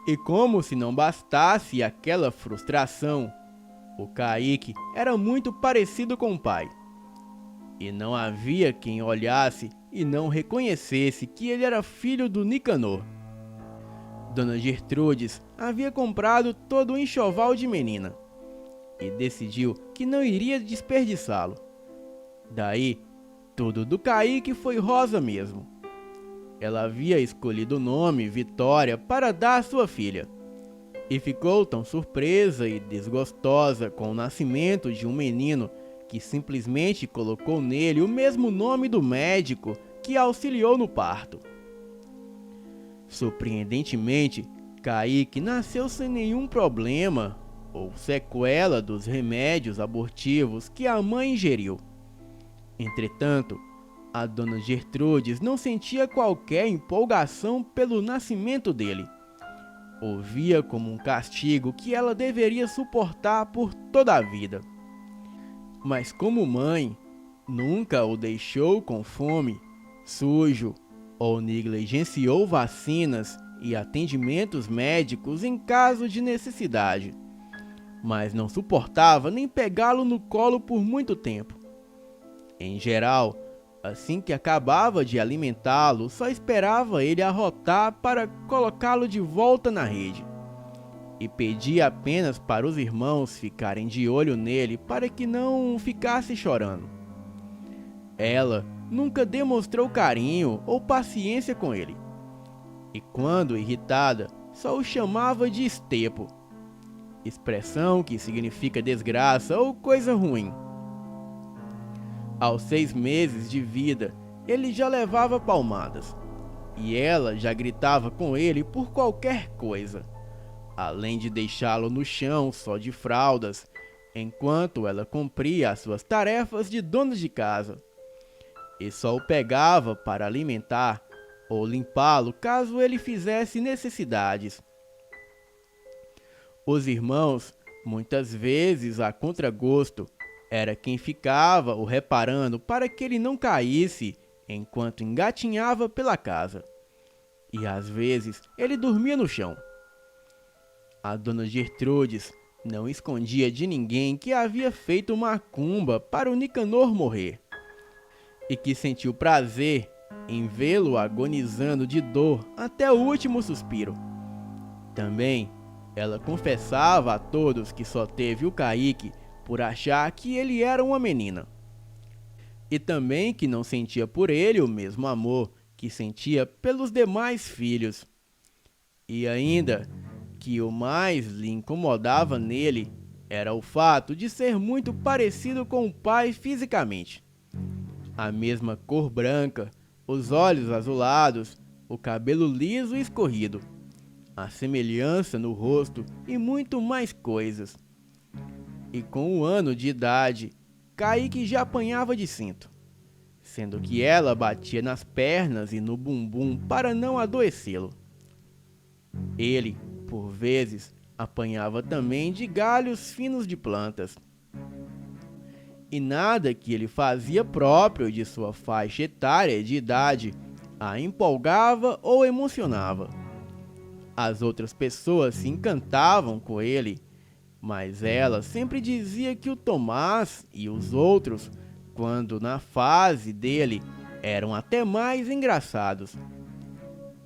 E como se não bastasse aquela frustração, o Kaique era muito parecido com o pai. E não havia quem olhasse e não reconhecesse que ele era filho do Nicanor. Dona Gertrudes havia comprado todo o enxoval de menina e decidiu que não iria desperdiçá-lo. Daí, tudo do Kaique foi rosa mesmo. Ela havia escolhido o nome Vitória para dar à sua filha e ficou tão surpresa e desgostosa com o nascimento de um menino que simplesmente colocou nele o mesmo nome do médico que auxiliou no parto. Surpreendentemente, Kaique nasceu sem nenhum problema ou sequela dos remédios abortivos que a mãe ingeriu. Entretanto, A dona Gertrudes não sentia qualquer empolgação pelo nascimento dele. O via como um castigo que ela deveria suportar por toda a vida. Mas como mãe, nunca o deixou com fome, sujo ou negligenciou vacinas e atendimentos médicos em caso de necessidade. Mas não suportava nem pegá-lo no colo por muito tempo. Em geral, assim que acabava de alimentá-lo, só esperava ele arrotar para colocá-lo de volta na rede. E pedia apenas para os irmãos ficarem de olho nele para que não ficasse chorando. Ela nunca demonstrou carinho ou paciência com ele. E quando irritada, só o chamava de estepo, expressão que significa desgraça ou coisa ruim. Aos 6 meses de vida, ele já levava palmadas, e ela já gritava com ele por qualquer coisa, além de deixá-lo no chão só de fraldas, enquanto ela cumpria as suas tarefas de dona de casa, e só o pegava para alimentar ou limpá-lo caso ele fizesse necessidades. Os irmãos, muitas vezes a contragosto, era quem ficava o reparando para que ele não caísse enquanto engatinhava pela casa. E às vezes ele dormia no chão. A dona Gertrudes não escondia de ninguém que havia feito macumba para o Nicanor morrer, e que sentiu prazer em vê-lo agonizando de dor até o último suspiro. Também ela confessava a todos que só teve o Kaique por achar que ele era uma menina. E também que não sentia por ele o mesmo amor que sentia pelos demais filhos. E ainda que o mais lhe incomodava nele era o fato de ser muito parecido com o pai fisicamente. A mesma cor branca, os olhos azulados, o cabelo liso e escorrido, a semelhança no rosto e muito mais coisas. E com 1 ano de idade, Kaique já apanhava de cinto, sendo que ela batia nas pernas e no bumbum para não adoecê-lo. Ele, por vezes, apanhava também de galhos finos de plantas. E nada que ele fazia próprio de sua faixa etária de idade a empolgava ou emocionava. As outras pessoas se encantavam com ele, mas ela sempre dizia que o Tomás e os outros, quando na fase dele, eram até mais engraçados.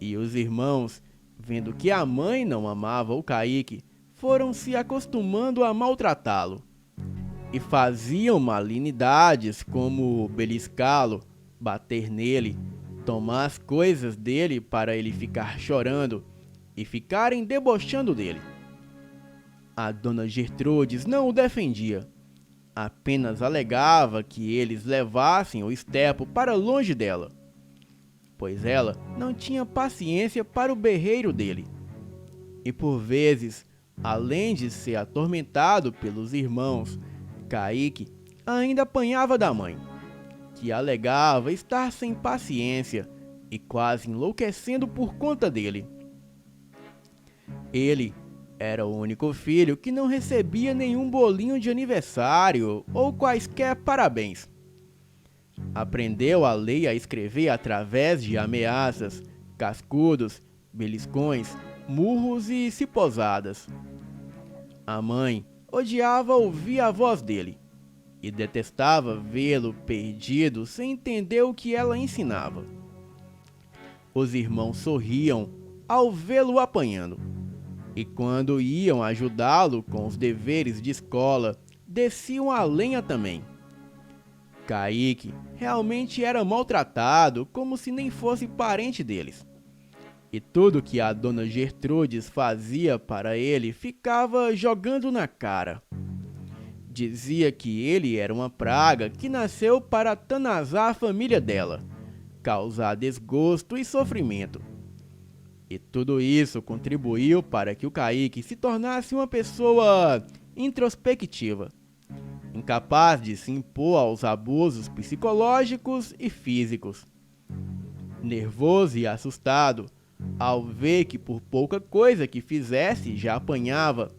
E os irmãos, vendo que a mãe não amava o Kaique, foram se acostumando a maltratá-lo. E faziam malignidades como beliscá-lo, bater nele, tomar as coisas dele para ele ficar chorando e ficarem debochando dele. A dona Gertrudes não o defendia, apenas alegava que eles levassem o Estepo para longe dela, pois ela não tinha paciência para o berreiro dele. E por vezes, além de ser atormentado pelos irmãos, Kaique ainda apanhava da mãe, que alegava estar sem paciência e quase enlouquecendo por conta dele. Ele era o único filho que não recebia nenhum bolinho de aniversário ou quaisquer parabéns. Aprendeu a ler e a escrever através de ameaças, cascudos, beliscões, murros e ciposadas. A mãe odiava ouvir a voz dele e detestava vê-lo perdido sem entender o que ela ensinava. Os irmãos sorriam ao vê-lo apanhando, e quando iam ajudá-lo com os deveres de escola, desciam a lenha também. Kaique realmente era maltratado como se nem fosse parente deles. E tudo que a dona Gertrudes fazia para ele ficava jogando na cara. Dizia que ele era uma praga que nasceu para atanazar a família dela, causar desgosto e sofrimento. E tudo isso contribuiu para que o Kaique se tornasse uma pessoa introspectiva, incapaz de se impor aos abusos psicológicos e físicos. Nervoso e assustado, ao ver que por pouca coisa que fizesse já apanhava.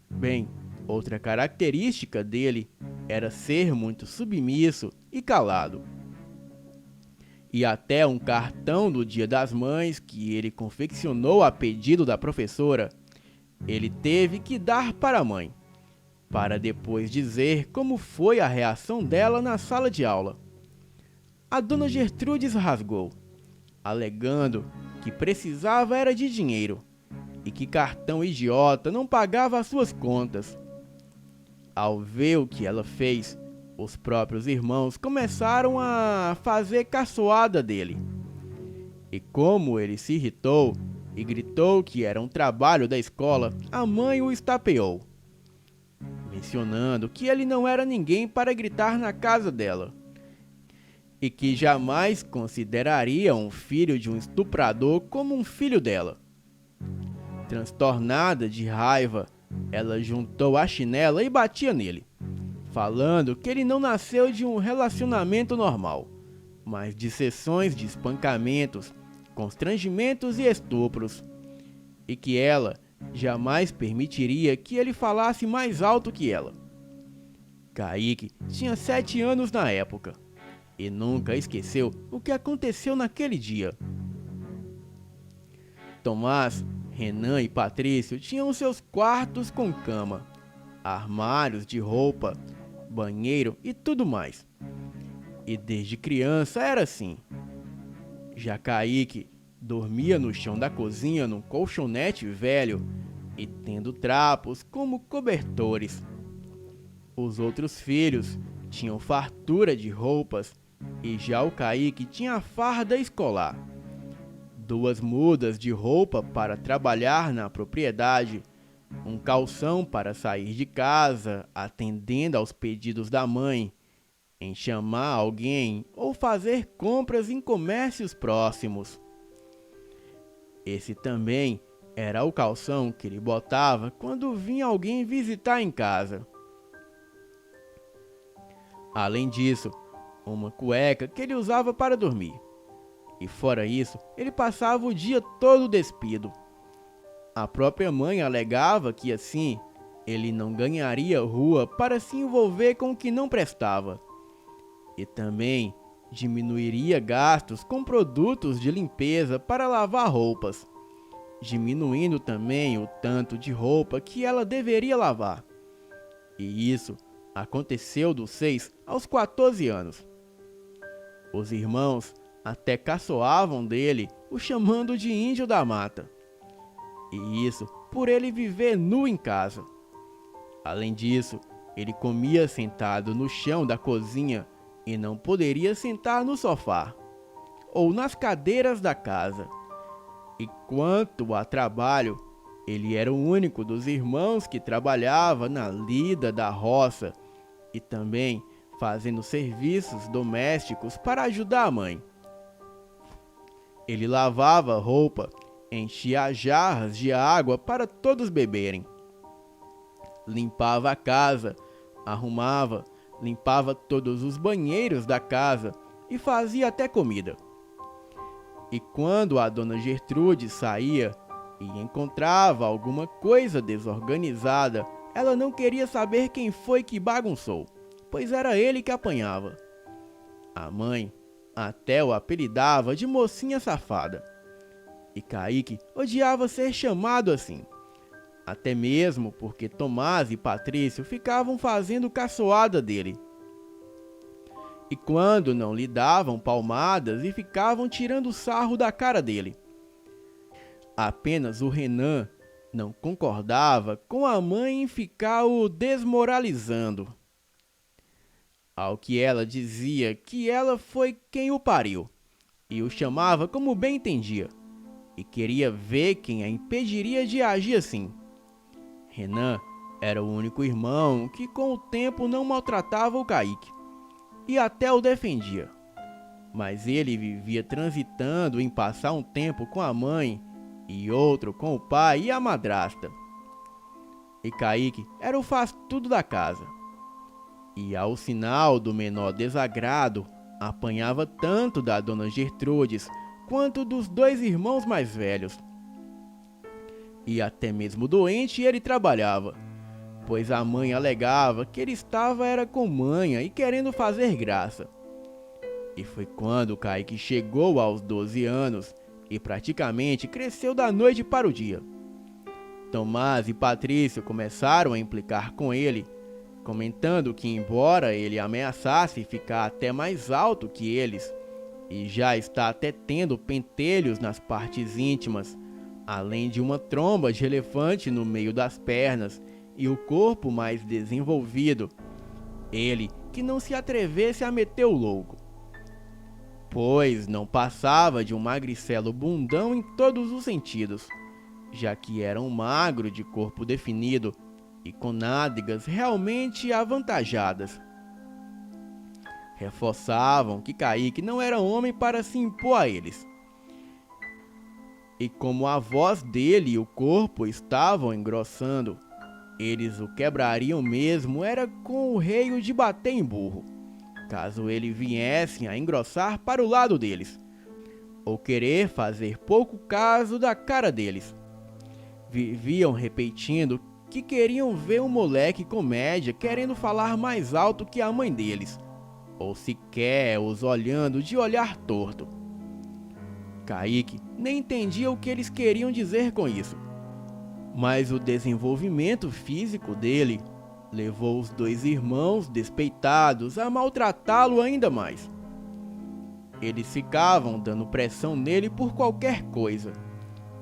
Bem, outra característica dele era ser muito submisso e calado. E até um cartão do Dia das Mães que ele confeccionou a pedido da professora, ele teve que dar para a mãe, para depois dizer como foi a reação dela na sala de aula. A dona Gertrudes rasgou, alegando que precisava era de dinheiro e que cartão idiota não pagava as suas contas. Ao ver o que ela fez, os próprios irmãos começaram a fazer caçoada dele. E como ele se irritou e gritou que era um trabalho da escola, a mãe o estapeou, mencionando que ele não era ninguém para gritar na casa dela e que jamais consideraria um filho de um estuprador como um filho dela. Transtornada de raiva, ela juntou a chinela e batia nele, falando que ele não nasceu de um relacionamento normal, mas de sessões de espancamentos, constrangimentos e estupros, e que ela jamais permitiria que ele falasse mais alto que ela. Kaique tinha 7 anos na época e nunca esqueceu o que aconteceu naquele dia. Tomás, Renan e Patrício tinham seus quartos com cama, armários de roupa, banheiro e tudo mais. E desde criança era assim. Já Kaique dormia no chão da cozinha num colchonete velho e tendo trapos como cobertores. Os outros filhos tinham fartura de roupas e já o Kaique tinha a farda escolar, 2 mudas de roupa para trabalhar na propriedade, um calção para sair de casa, atendendo aos pedidos da mãe, em chamar alguém ou fazer compras em comércios próximos. Esse também era o calção que ele botava quando vinha alguém visitar em casa. Além disso, uma cueca que ele usava para dormir. E fora isso, ele passava o dia todo despido. A própria mãe alegava que assim, ele não ganharia rua para se envolver com o que não prestava. E também diminuiria gastos com produtos de limpeza para lavar roupas, diminuindo também o tanto de roupa que ela deveria lavar. E isso aconteceu dos 6 aos 14 anos. Os irmãos até caçoavam dele, o chamando de índio da mata. E isso por ele viver nu em casa. Além disso, ele comia sentado no chão da cozinha e não poderia sentar no sofá ou nas cadeiras da casa. E quanto a trabalho, ele era o único dos irmãos que trabalhava na lida da roça e também fazendo serviços domésticos para ajudar a mãe. Ele lavava roupa, enchia jarras de água para todos beberem, limpava a casa, arrumava, limpava todos os banheiros da casa e fazia até comida. E quando a dona Gertrude saía e encontrava alguma coisa desorganizada, ela não queria saber quem foi que bagunçou, pois era ele que apanhava. A mãe até o apelidava de mocinha safada. E Kaique odiava ser chamado assim, até mesmo porque Tomás e Patrício ficavam fazendo caçoada dele. E quando não lhe davam palmadas e ficavam tirando sarro da cara dele. Apenas o Renan não concordava com a mãe em ficar o desmoralizando. Ao que ela dizia que ela foi quem o pariu, e o chamava como bem entendia, e queria ver quem a impediria de agir assim. Renan era o único irmão que com o tempo não maltratava o Kaique, e até o defendia. Mas ele vivia transitando em passar um tempo com a mãe e outro com o pai e a madrasta. E Kaique era o faz-tudo da casa, e, ao sinal do menor desagrado, apanhava tanto da dona Gertrudes quanto dos dois irmãos mais velhos. E até mesmo doente ele trabalhava, pois a mãe alegava que ele estava era com manha e querendo fazer graça. E foi quando Kaique chegou aos 12 anos e praticamente cresceu da noite para o dia. Tomás e Patrício começaram a implicar com ele, comentando que, embora ele ameaçasse ficar até mais alto que eles, e já está até tendo pentelhos nas partes íntimas, além de uma tromba de elefante no meio das pernas e o corpo mais desenvolvido, ele que não se atrevesse a meter o louco, pois não passava de um magricelo bundão em todos os sentidos, já que era um magro de corpo definido e com nádegas realmente avantajadas. Reforçavam que Kaique não era homem para se impor a eles. E como a voz dele e o corpo estavam engrossando, eles o quebrariam mesmo era com o reio de bater em burro, caso ele viesse a engrossar para o lado deles, ou querer fazer pouco caso da cara deles. Viviam repetindo que queriam ver um moleque comédia querendo falar mais alto que a mãe deles, ou sequer os olhando de olhar torto. Kaique nem entendia o que eles queriam dizer com isso, mas o desenvolvimento físico dele levou os dois irmãos despeitados a maltratá-lo ainda mais. Eles ficavam dando pressão nele por qualquer coisa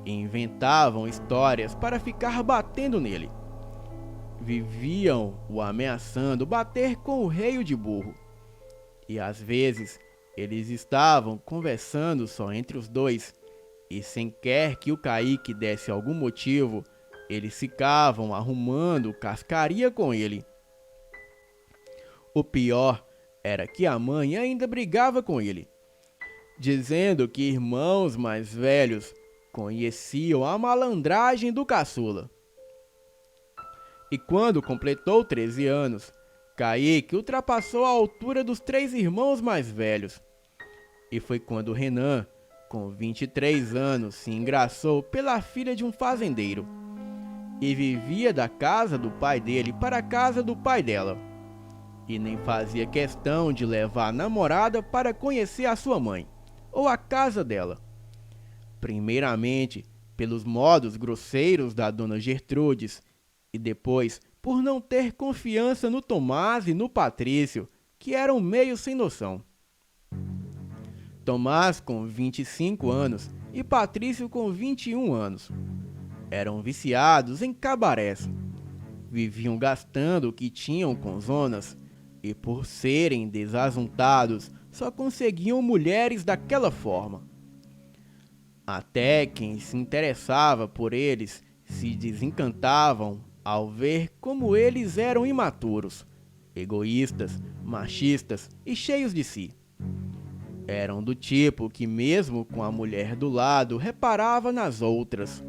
e inventavam histórias para ficar batendo nele. Viviam o ameaçando bater com o reio de burro. E às vezes eles estavam conversando só entre os dois, e sem quer que o Kaique desse algum motivo, eles ficavam arrumando cascaria com ele. O pior era que a mãe ainda brigava com ele, dizendo que irmãos mais velhos conheciam a malandragem do caçula. E quando completou 13 anos, Kaique ultrapassou a altura dos 3 irmãos mais velhos. E foi quando Renan, com 23 anos, se engraçou pela filha de um fazendeiro e vivia da casa do pai dele para a casa do pai dela, e nem fazia questão de levar a namorada para conhecer a sua mãe ou a casa dela. Primeiramente, pelos modos grosseiros da dona Gertrudes, e depois por não ter confiança no Tomás e no Patrício, que eram meio sem noção. Tomás com 25 anos e Patrício com 21 anos. Eram viciados em cabarés. Viviam gastando o que tinham com zonas e, por serem desasuntados, só conseguiam mulheres daquela forma. Até quem se interessava por eles se desencantavam ao ver como eles eram imaturos, egoístas, machistas e cheios de si. Eram do tipo que, mesmo com a mulher do lado, reparava nas outras.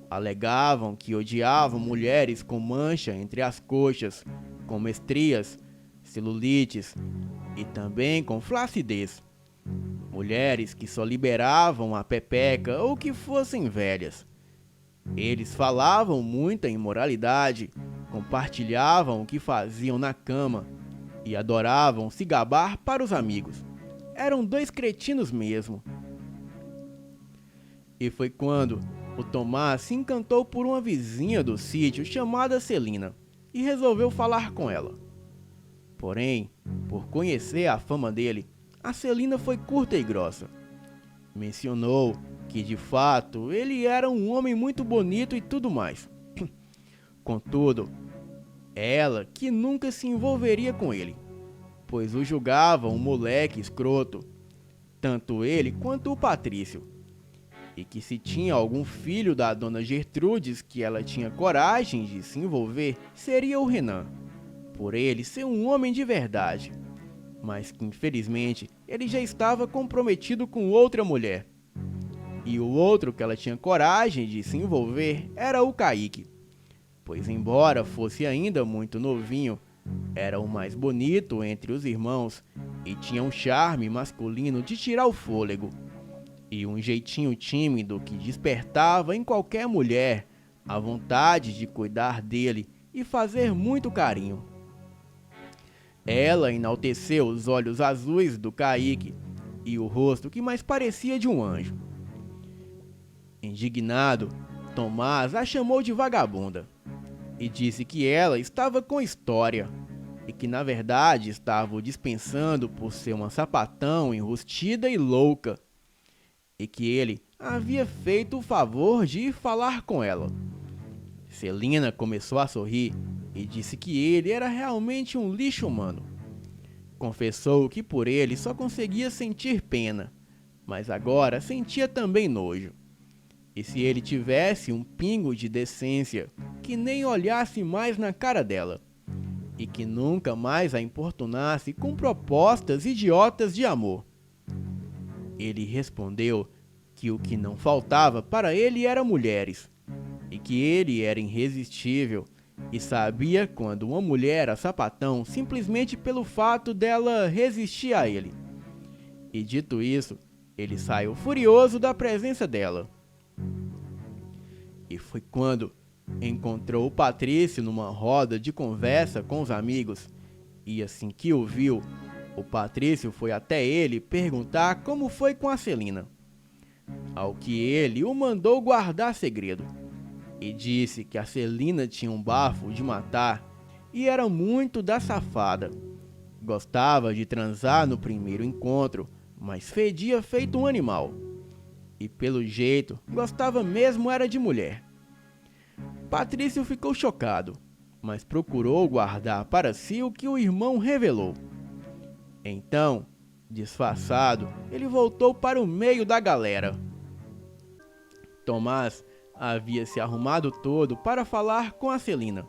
Alegavam que odiavam mulheres com mancha entre as coxas, com estrias, celulites e também com flacidez. Mulheres que só liberavam a pepeca ou que fossem velhas. Eles falavam muita imoralidade, compartilhavam o que faziam na cama e adoravam se gabar para os amigos. Eram 2 cretinos mesmo. E foi quando o Tomás se encantou por uma vizinha do sítio chamada Celina e resolveu falar com ela. Porém, por conhecer a fama dele, a Celina foi curta e grossa. Mencionou que, de fato, ele era um homem muito bonito e tudo mais. Contudo, ela que nunca se envolveria com ele, pois o julgava um moleque escroto, tanto ele quanto o Patrício, e que se tinha algum filho da dona Gertrudes que ela tinha coragem de se envolver, seria o Renan, por ele ser um homem de verdade, mas que infelizmente ele já estava comprometido com outra mulher. E o outro que ela tinha coragem de se envolver era o Kaique, pois embora fosse ainda muito novinho, era o mais bonito entre os irmãos e tinha um charme masculino de tirar o fôlego e um jeitinho tímido que despertava em qualquer mulher a vontade de cuidar dele e fazer muito carinho. Ela enalteceu os olhos azuis do Kaique e o rosto que mais parecia de um anjo. Indignado, Tomás a chamou de vagabunda e disse que ela estava com história e que na verdade estava o dispensando por ser uma sapatão enrustida e louca e que ele havia feito o favor de ir falar com ela. Celina começou a sorrir e disse que ele era realmente um lixo humano. Confessou que por ele só conseguia sentir pena, mas agora sentia também nojo. E se ele tivesse um pingo de decência, que nem olhasse mais na cara dela, e que nunca mais a importunasse com propostas idiotas de amor. Ele respondeu que o que não faltava para ele eram mulheres, e que ele era irresistível, e sabia quando uma mulher era sapatão simplesmente pelo fato dela resistir a ele. E dito isso, ele saiu furioso da presença dela. E foi quando encontrou o Patrício numa roda de conversa com os amigos, e assim que o viu, o Patrício foi até ele perguntar como foi com a Celina. Ao que ele o mandou guardar segredo, e disse que a Celina tinha um bafo de matar e era muito da safada. Gostava de transar no primeiro encontro, mas fedia feito um animal. E pelo jeito, gostava mesmo era de mulher. Patrício ficou chocado, mas procurou guardar para si o que o irmão revelou. Então, disfarçado, ele voltou para o meio da galera. Tomás havia se arrumado todo para falar com a Celina.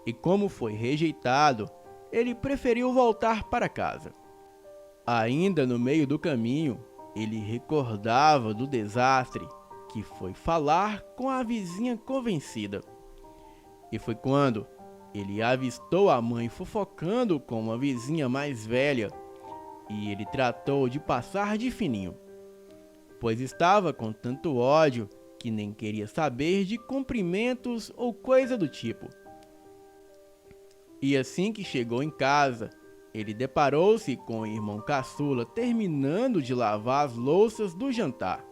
E como foi rejeitado, ele preferiu voltar para casa. Ainda no meio do caminho, ele recordava do desastre que foi falar com a vizinha convencida. E foi quando ele avistou a mãe fofocando com uma vizinha mais velha e ele tratou de passar de fininho, pois estava com tanto ódio que nem queria saber de cumprimentos ou coisa do tipo. E assim que chegou em casa, ele deparou-se com o irmão caçula terminando de lavar as louças do jantar.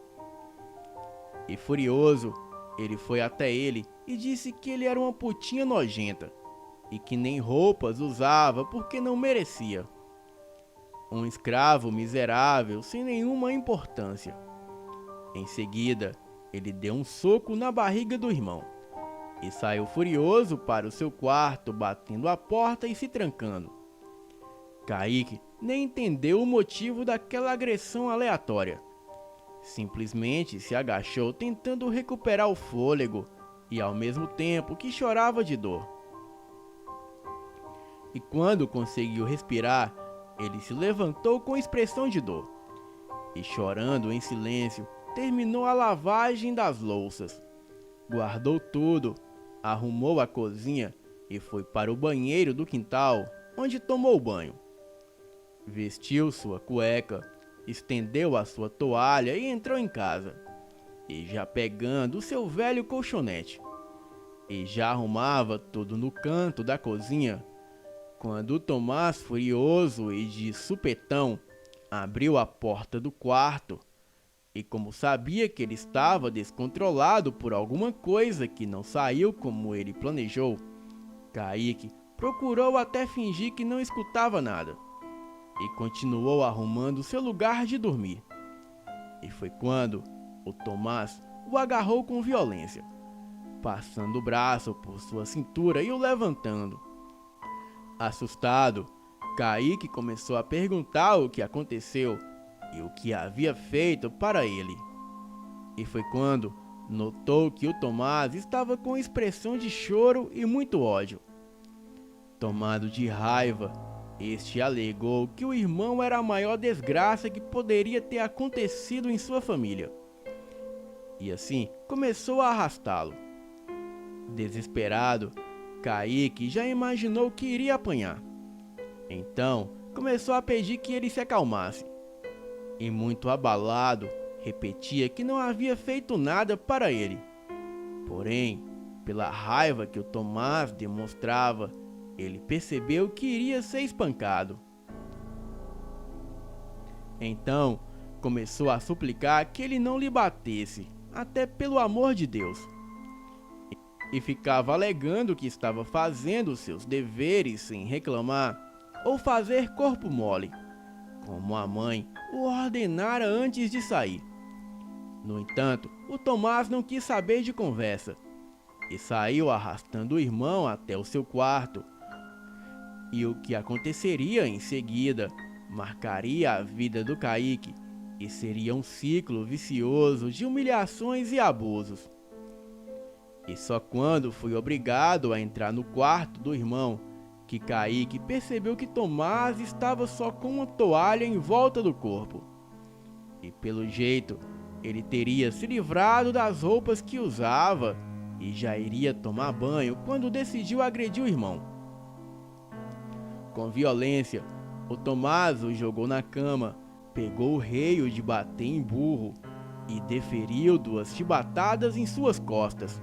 E furioso, ele foi até ele e disse que ele era uma putinha nojenta e que nem roupas usava porque não merecia. Um escravo miserável sem nenhuma importância. Em seguida, ele deu um soco na barriga do irmão e saiu furioso para o seu quarto, batendo a porta e se trancando. Kaique nem entendeu o motivo daquela agressão aleatória. Simplesmente se agachou tentando recuperar o fôlego e ao mesmo tempo que chorava de dor. E quando conseguiu respirar, ele se levantou com expressão de dor e, chorando em silêncio, terminou a lavagem das louças. Guardou tudo, arrumou a cozinha e foi para o banheiro do quintal, onde tomou banho. Vestiu sua cueca, estendeu a sua toalha e entrou em casa, e já pegando o seu velho colchonete, e já arrumava tudo no canto da cozinha, quando Tomás, furioso e de supetão, abriu a porta do quarto, e como sabia que ele estava descontrolado por alguma coisa que não saiu como ele planejou, Kaique procurou até fingir que não escutava nada, e continuou arrumando seu lugar de dormir. E foi quando o Tomás o agarrou com violência, passando o braço por sua cintura e o levantando. Assustado, Kaique começou a perguntar o que aconteceu e o que havia feito para ele. E foi quando notou que o Tomás estava com expressão de choro e muito ódio. Tomado de raiva, este alegou que o irmão era a maior desgraça que poderia ter acontecido em sua família. E assim começou a arrastá-lo. Desesperado, Kaique já imaginou que iria apanhar. Então, começou a pedir que ele se acalmasse. E muito abalado, repetia que não havia feito nada para ele. Porém, pela raiva que o Tomás demonstrava, ele percebeu que iria ser espancado. Então, começou a suplicar que ele não lhe batesse, até pelo amor de Deus. E ficava alegando que estava fazendo seus deveres sem reclamar ou fazer corpo mole, como a mãe o ordenara antes de sair. No entanto, o Tomás não quis saber de conversa e saiu arrastando o irmão até o seu quarto. E o que aconteceria em seguida marcaria a vida do Kaique e seria um ciclo vicioso de humilhações e abusos. E só quando foi obrigado a entrar no quarto do irmão que Kaique percebeu que Tomás estava só com uma toalha em volta do corpo. E pelo jeito, ele teria se livrado das roupas que usava e já iria tomar banho quando decidiu agredir o irmão. Com violência, o Tomás o jogou na cama, pegou o reio de bater em burro e deferiu 2 chibatadas em suas costas.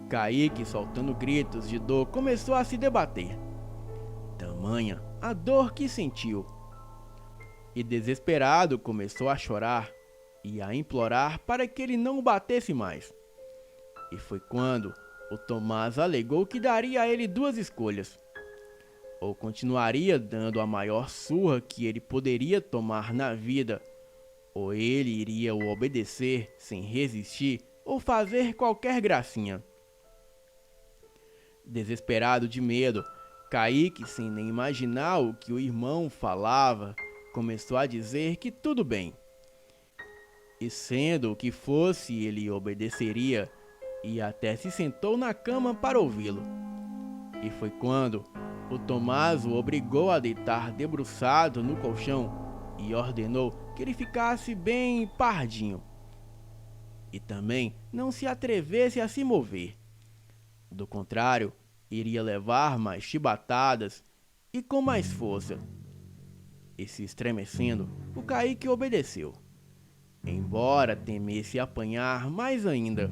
Kaique, soltando gritos de dor, começou a se debater. Tamanha a dor que sentiu. E desesperado começou a chorar e a implorar para que ele não o batesse mais. E foi quando o Tomás alegou que daria a ele 2 escolhas. Ou continuaria dando a maior surra que ele poderia tomar na vida, ou ele iria o obedecer sem resistir ou fazer qualquer gracinha. Desesperado de medo, Kaique, sem nem imaginar o que o irmão falava, começou a dizer que tudo bem. E sendo o que fosse, ele obedeceria e até se sentou na cama para ouvi-lo. E foi quando o Tomás o obrigou a deitar debruçado no colchão e ordenou que ele ficasse bem pardinho. E também não se atrevesse a se mover. Do contrário, iria levar mais chibatadas e com mais força. E se estremecendo, o Kaique obedeceu, embora temesse apanhar mais ainda.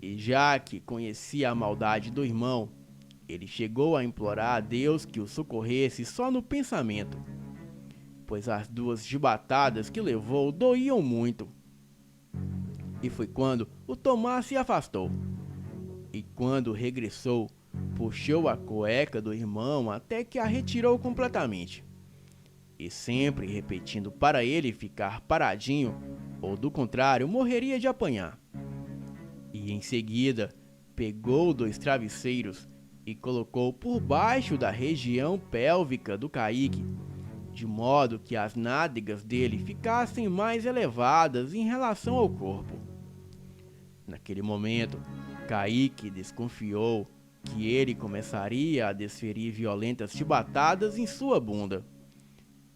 E já que conhecia a maldade do irmão, ele chegou a implorar a Deus que o socorresse só no pensamento, pois as 2 chibatadas que levou doíam muito. E foi quando o Tomás se afastou. E quando regressou, puxou a cueca do irmão até que a retirou completamente. E sempre repetindo para ele ficar paradinho, ou do contrário, morreria de apanhar. E em seguida, pegou 2 travesseiros e colocou por baixo da região pélvica do Kaique, de modo que as nádegas dele ficassem mais elevadas em relação ao corpo. Naquele momento, Kaique desconfiou que ele começaria a desferir violentas chibatadas em sua bunda.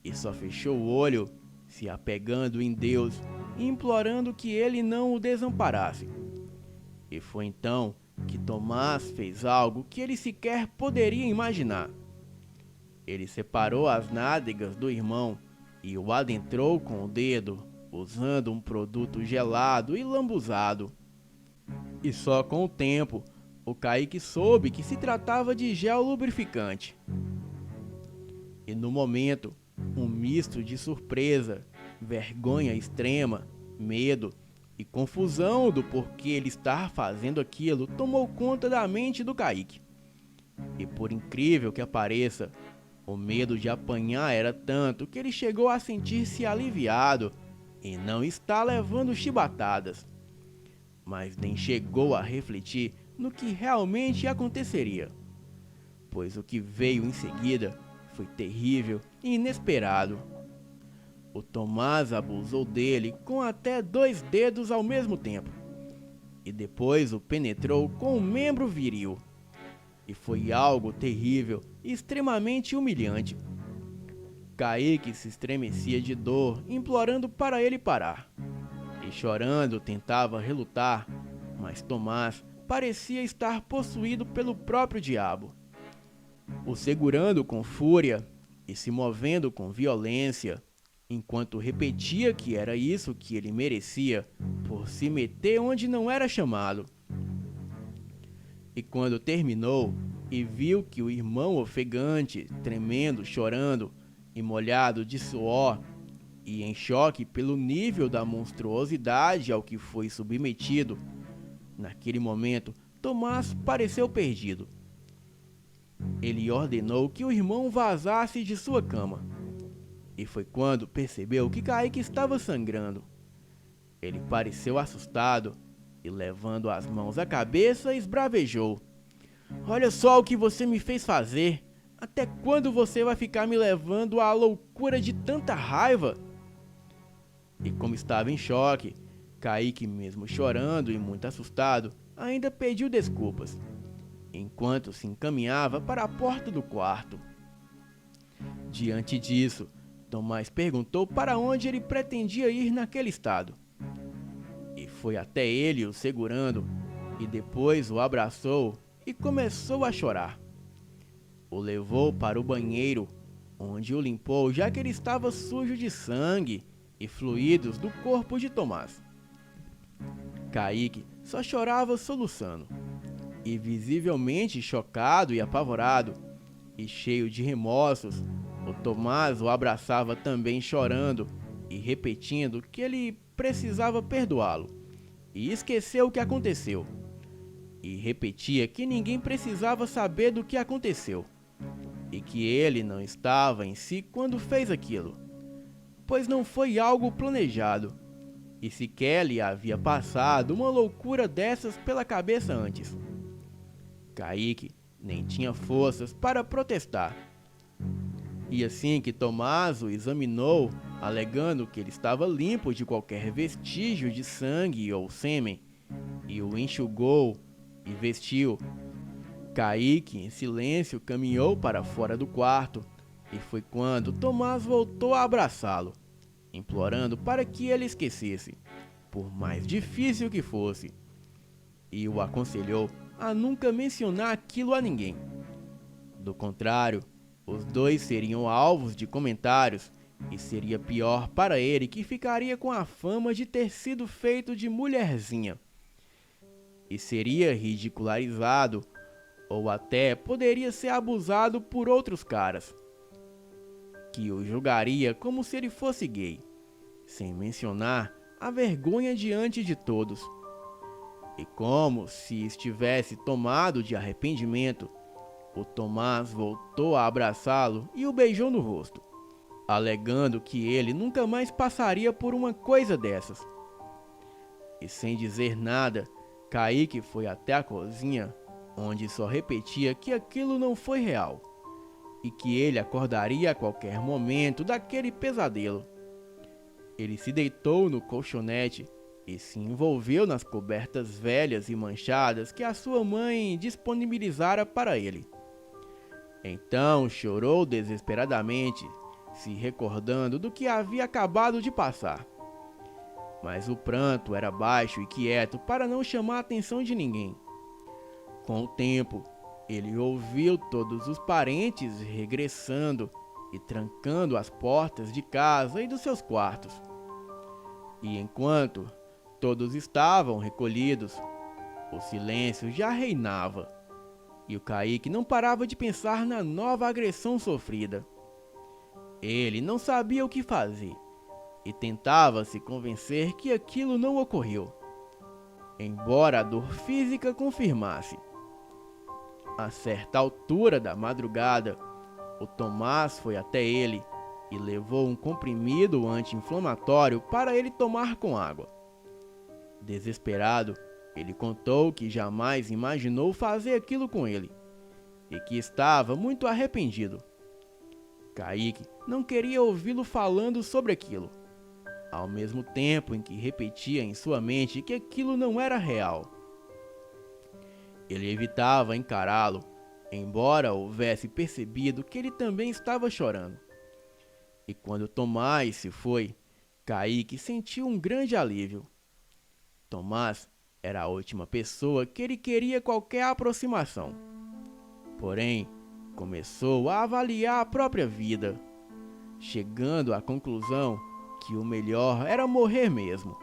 E só fechou o olho, se apegando em Deus e implorando que ele não o desamparasse. E foi então que Tomás fez algo que ele sequer poderia imaginar. Ele separou as nádegas do irmão e o adentrou com o dedo, usando um produto gelado e lambuzado. E só com o tempo, o Kaique soube que se tratava de gel lubrificante. E no momento, um misto de surpresa, vergonha extrema, medo e confusão do porquê ele estar fazendo aquilo tomou conta da mente do Kaique. E por incrível que pareça, o medo de apanhar era tanto que ele chegou a sentir-se aliviado e não está levando chibatadas. Mas nem chegou a refletir no que realmente aconteceria, pois o que veio em seguida foi terrível e inesperado. O Tomás abusou dele com até 2 dedos ao mesmo tempo, e depois o penetrou com o membro viril. E foi algo terrível e extremamente humilhante. Kaique se estremecia de dor, implorando para ele parar. E chorando tentava relutar, mas Tomás parecia estar possuído pelo próprio diabo, o segurando com fúria e se movendo com violência, enquanto repetia que era isso que ele merecia por se meter onde não era chamado. E quando terminou e viu que o irmão ofegante, tremendo, chorando e molhado de suor e em choque pelo nível da monstruosidade ao que foi submetido, naquele momento Tomás pareceu perdido. Ele ordenou que o irmão vazasse de sua cama. E foi quando percebeu que Kaique estava sangrando. Ele pareceu assustado e, levando as mãos à cabeça, esbravejou: "Olha só o que você me fez fazer! Até quando você vai ficar me levando à loucura de tanta raiva?" E como estava em choque, Kaique, mesmo chorando e muito assustado, ainda pediu desculpas, enquanto se encaminhava para a porta do quarto. Diante disso, Tomás perguntou para onde ele pretendia ir naquele estado. E foi até ele o segurando, e depois o abraçou e começou a chorar. O levou para o banheiro, onde o limpou, já que ele estava sujo de sangue e fluidos do corpo de Tomás. Kaique só chorava soluçando, e visivelmente chocado e apavorado, e cheio de remorsos, o Tomás o abraçava também chorando e repetindo que ele precisava perdoá-lo e esqueceu o que aconteceu. E repetia que ninguém precisava saber do que aconteceu e que ele não estava em si quando fez aquilo, pois não foi algo planejado e sequer lhe havia passado uma loucura dessas pela cabeça antes. Kaique nem tinha forças para protestar. E assim que Tomás o examinou, alegando que ele estava limpo de qualquer vestígio de sangue ou sêmen, e o enxugou e vestiu, Kaique, em silêncio, caminhou para fora do quarto, e foi quando Tomás voltou a abraçá-lo, implorando para que ele esquecesse, por mais difícil que fosse, e o aconselhou a nunca mencionar aquilo a ninguém. Do contrário, os dois seriam alvos de comentários e seria pior para ele, que ficaria com a fama de ter sido feito de mulherzinha. E seria ridicularizado ou até poderia ser abusado por outros caras, que o julgaria como se ele fosse gay, sem mencionar a vergonha diante de todos. E como se estivesse tomado de arrependimento, o Tomás voltou a abraçá-lo e o beijou no rosto, alegando que ele nunca mais passaria por uma coisa dessas. E sem dizer nada, Kaique foi até a cozinha, onde só repetia que aquilo não foi real, e que ele acordaria a qualquer momento daquele pesadelo. Ele se deitou no colchonete e se envolveu nas cobertas velhas e manchadas que a sua mãe disponibilizara para ele. Então chorou desesperadamente, se recordando do que havia acabado de passar. Mas o pranto era baixo e quieto para não chamar a atenção de ninguém. Com o tempo, ele ouviu todos os parentes regressando e trancando as portas de casa e dos seus quartos. E enquanto todos estavam recolhidos, o silêncio já reinava. E o Kaique não parava de pensar na nova agressão sofrida. Ele não sabia o que fazer e tentava se convencer que aquilo não ocorreu, embora a dor física confirmasse. A certa altura da madrugada, o Tomás foi até ele e levou um comprimido anti-inflamatório para ele tomar com água. Desesperado, ele contou que jamais imaginou fazer aquilo com ele e que estava muito arrependido. Kaique não queria ouvi-lo falando sobre aquilo, ao mesmo tempo em que repetia em sua mente que aquilo não era real. Ele evitava encará-lo, embora houvesse percebido que ele também estava chorando. E quando Tomás se foi, Kaique sentiu um grande alívio. Tomás era a última pessoa que ele queria qualquer aproximação. Porém, começou a avaliar a própria vida, chegando à conclusão que o melhor era morrer mesmo.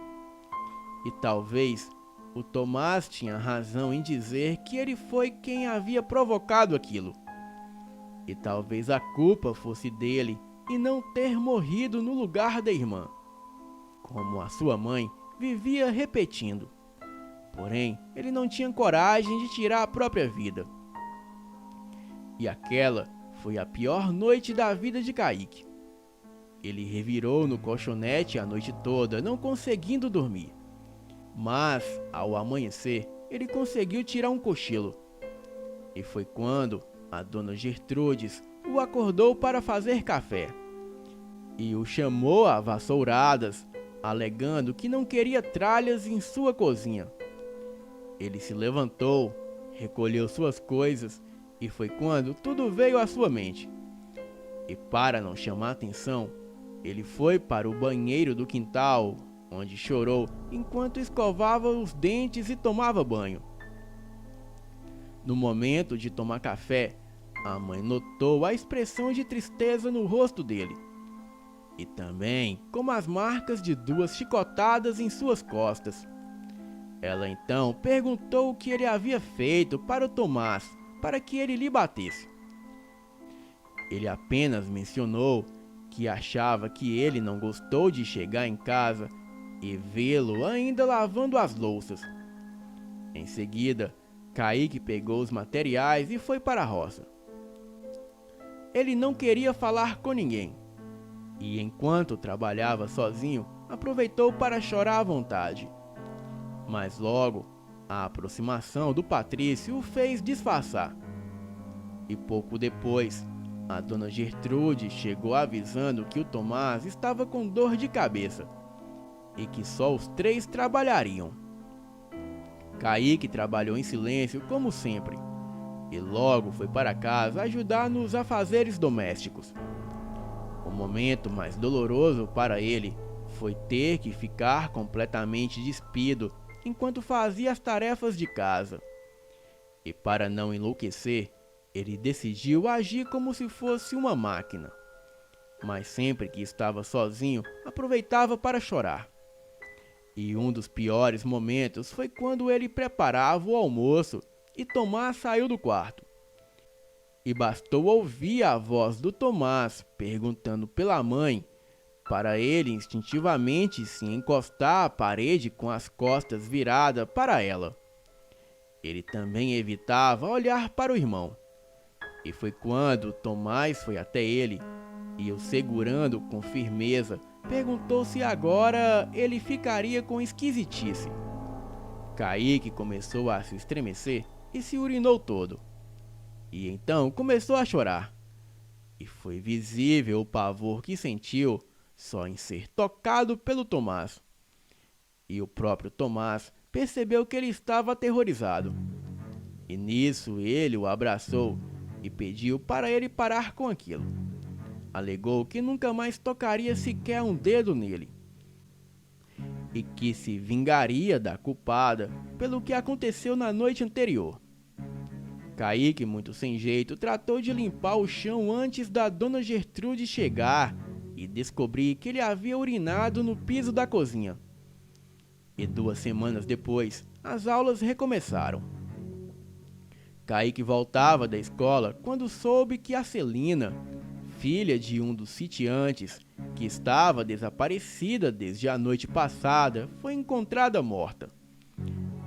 E talvez o Tomás tinha razão em dizer que ele foi quem havia provocado aquilo. E talvez a culpa fosse dele e não ter morrido no lugar da irmã, como a sua mãe vivia repetindo. Porém, ele não tinha coragem de tirar a própria vida. E aquela foi a pior noite da vida de Kaique. Ele revirou no colchonete a noite toda, não conseguindo dormir. Mas, ao amanhecer, ele conseguiu tirar um cochilo. E foi quando a dona Gertrudes o acordou para fazer café. E o chamou a vassouradas, alegando que não queria tralhas em sua cozinha. Ele se levantou, recolheu suas coisas e foi quando tudo veio à sua mente. E para não chamar atenção, ele foi para o banheiro do quintal, onde chorou enquanto escovava os dentes e tomava banho. No momento de tomar café, a mãe notou a expressão de tristeza no rosto dele. E também como as marcas de 2 chicotadas em suas costas. Ela então perguntou o que ele havia feito para o Tomás, para que ele lhe batesse. Ele apenas mencionou que achava que ele não gostou de chegar em casa e vê-lo ainda lavando as louças. Em seguida, Kaique pegou os materiais e foi para a roça. Ele não queria falar com ninguém, e enquanto trabalhava sozinho, aproveitou para chorar à vontade. Mas logo, a aproximação do Patrício o fez disfarçar. E pouco depois, a dona Gertrude chegou avisando que o Tomás estava com dor de cabeça e que só os 3 trabalhariam. Kaique trabalhou em silêncio como sempre e logo foi para casa ajudar nos afazeres domésticos. O momento mais doloroso para ele foi ter que ficar completamente despido enquanto fazia as tarefas de casa. E para não enlouquecer, ele decidiu agir como se fosse uma máquina. Mas sempre que estava sozinho, aproveitava para chorar. E um dos piores momentos foi quando ele preparava o almoço e Tomás saiu do quarto. E bastou ouvir a voz do Tomás perguntando pela mãe para ele instintivamente se encostar à parede com as costas viradas para ela. Ele também evitava olhar para o irmão. E foi quando Tomás foi até ele e, o segurando com firmeza, perguntou se agora ele ficaria com esquisitice. Kaique começou a se estremecer e se urinou todo. E então começou a chorar. E foi visível o pavor que sentiu só em ser tocado pelo Tomás. E o próprio Tomás percebeu que ele estava aterrorizado. E nisso ele o abraçou e pediu para ele parar com aquilo. Alegou que nunca mais tocaria sequer um dedo nele. E que se vingaria da culpada pelo que aconteceu na noite anterior. Kaique, muito sem jeito, tratou de limpar o chão antes da dona Gertrude chegar e descobrir que ele havia urinado no piso da cozinha. E 2 semanas depois, as aulas recomeçaram. Kaique voltava da escola quando soube que a Celina, filha de um dos sitiantes, que estava desaparecida desde a noite passada, foi encontrada morta.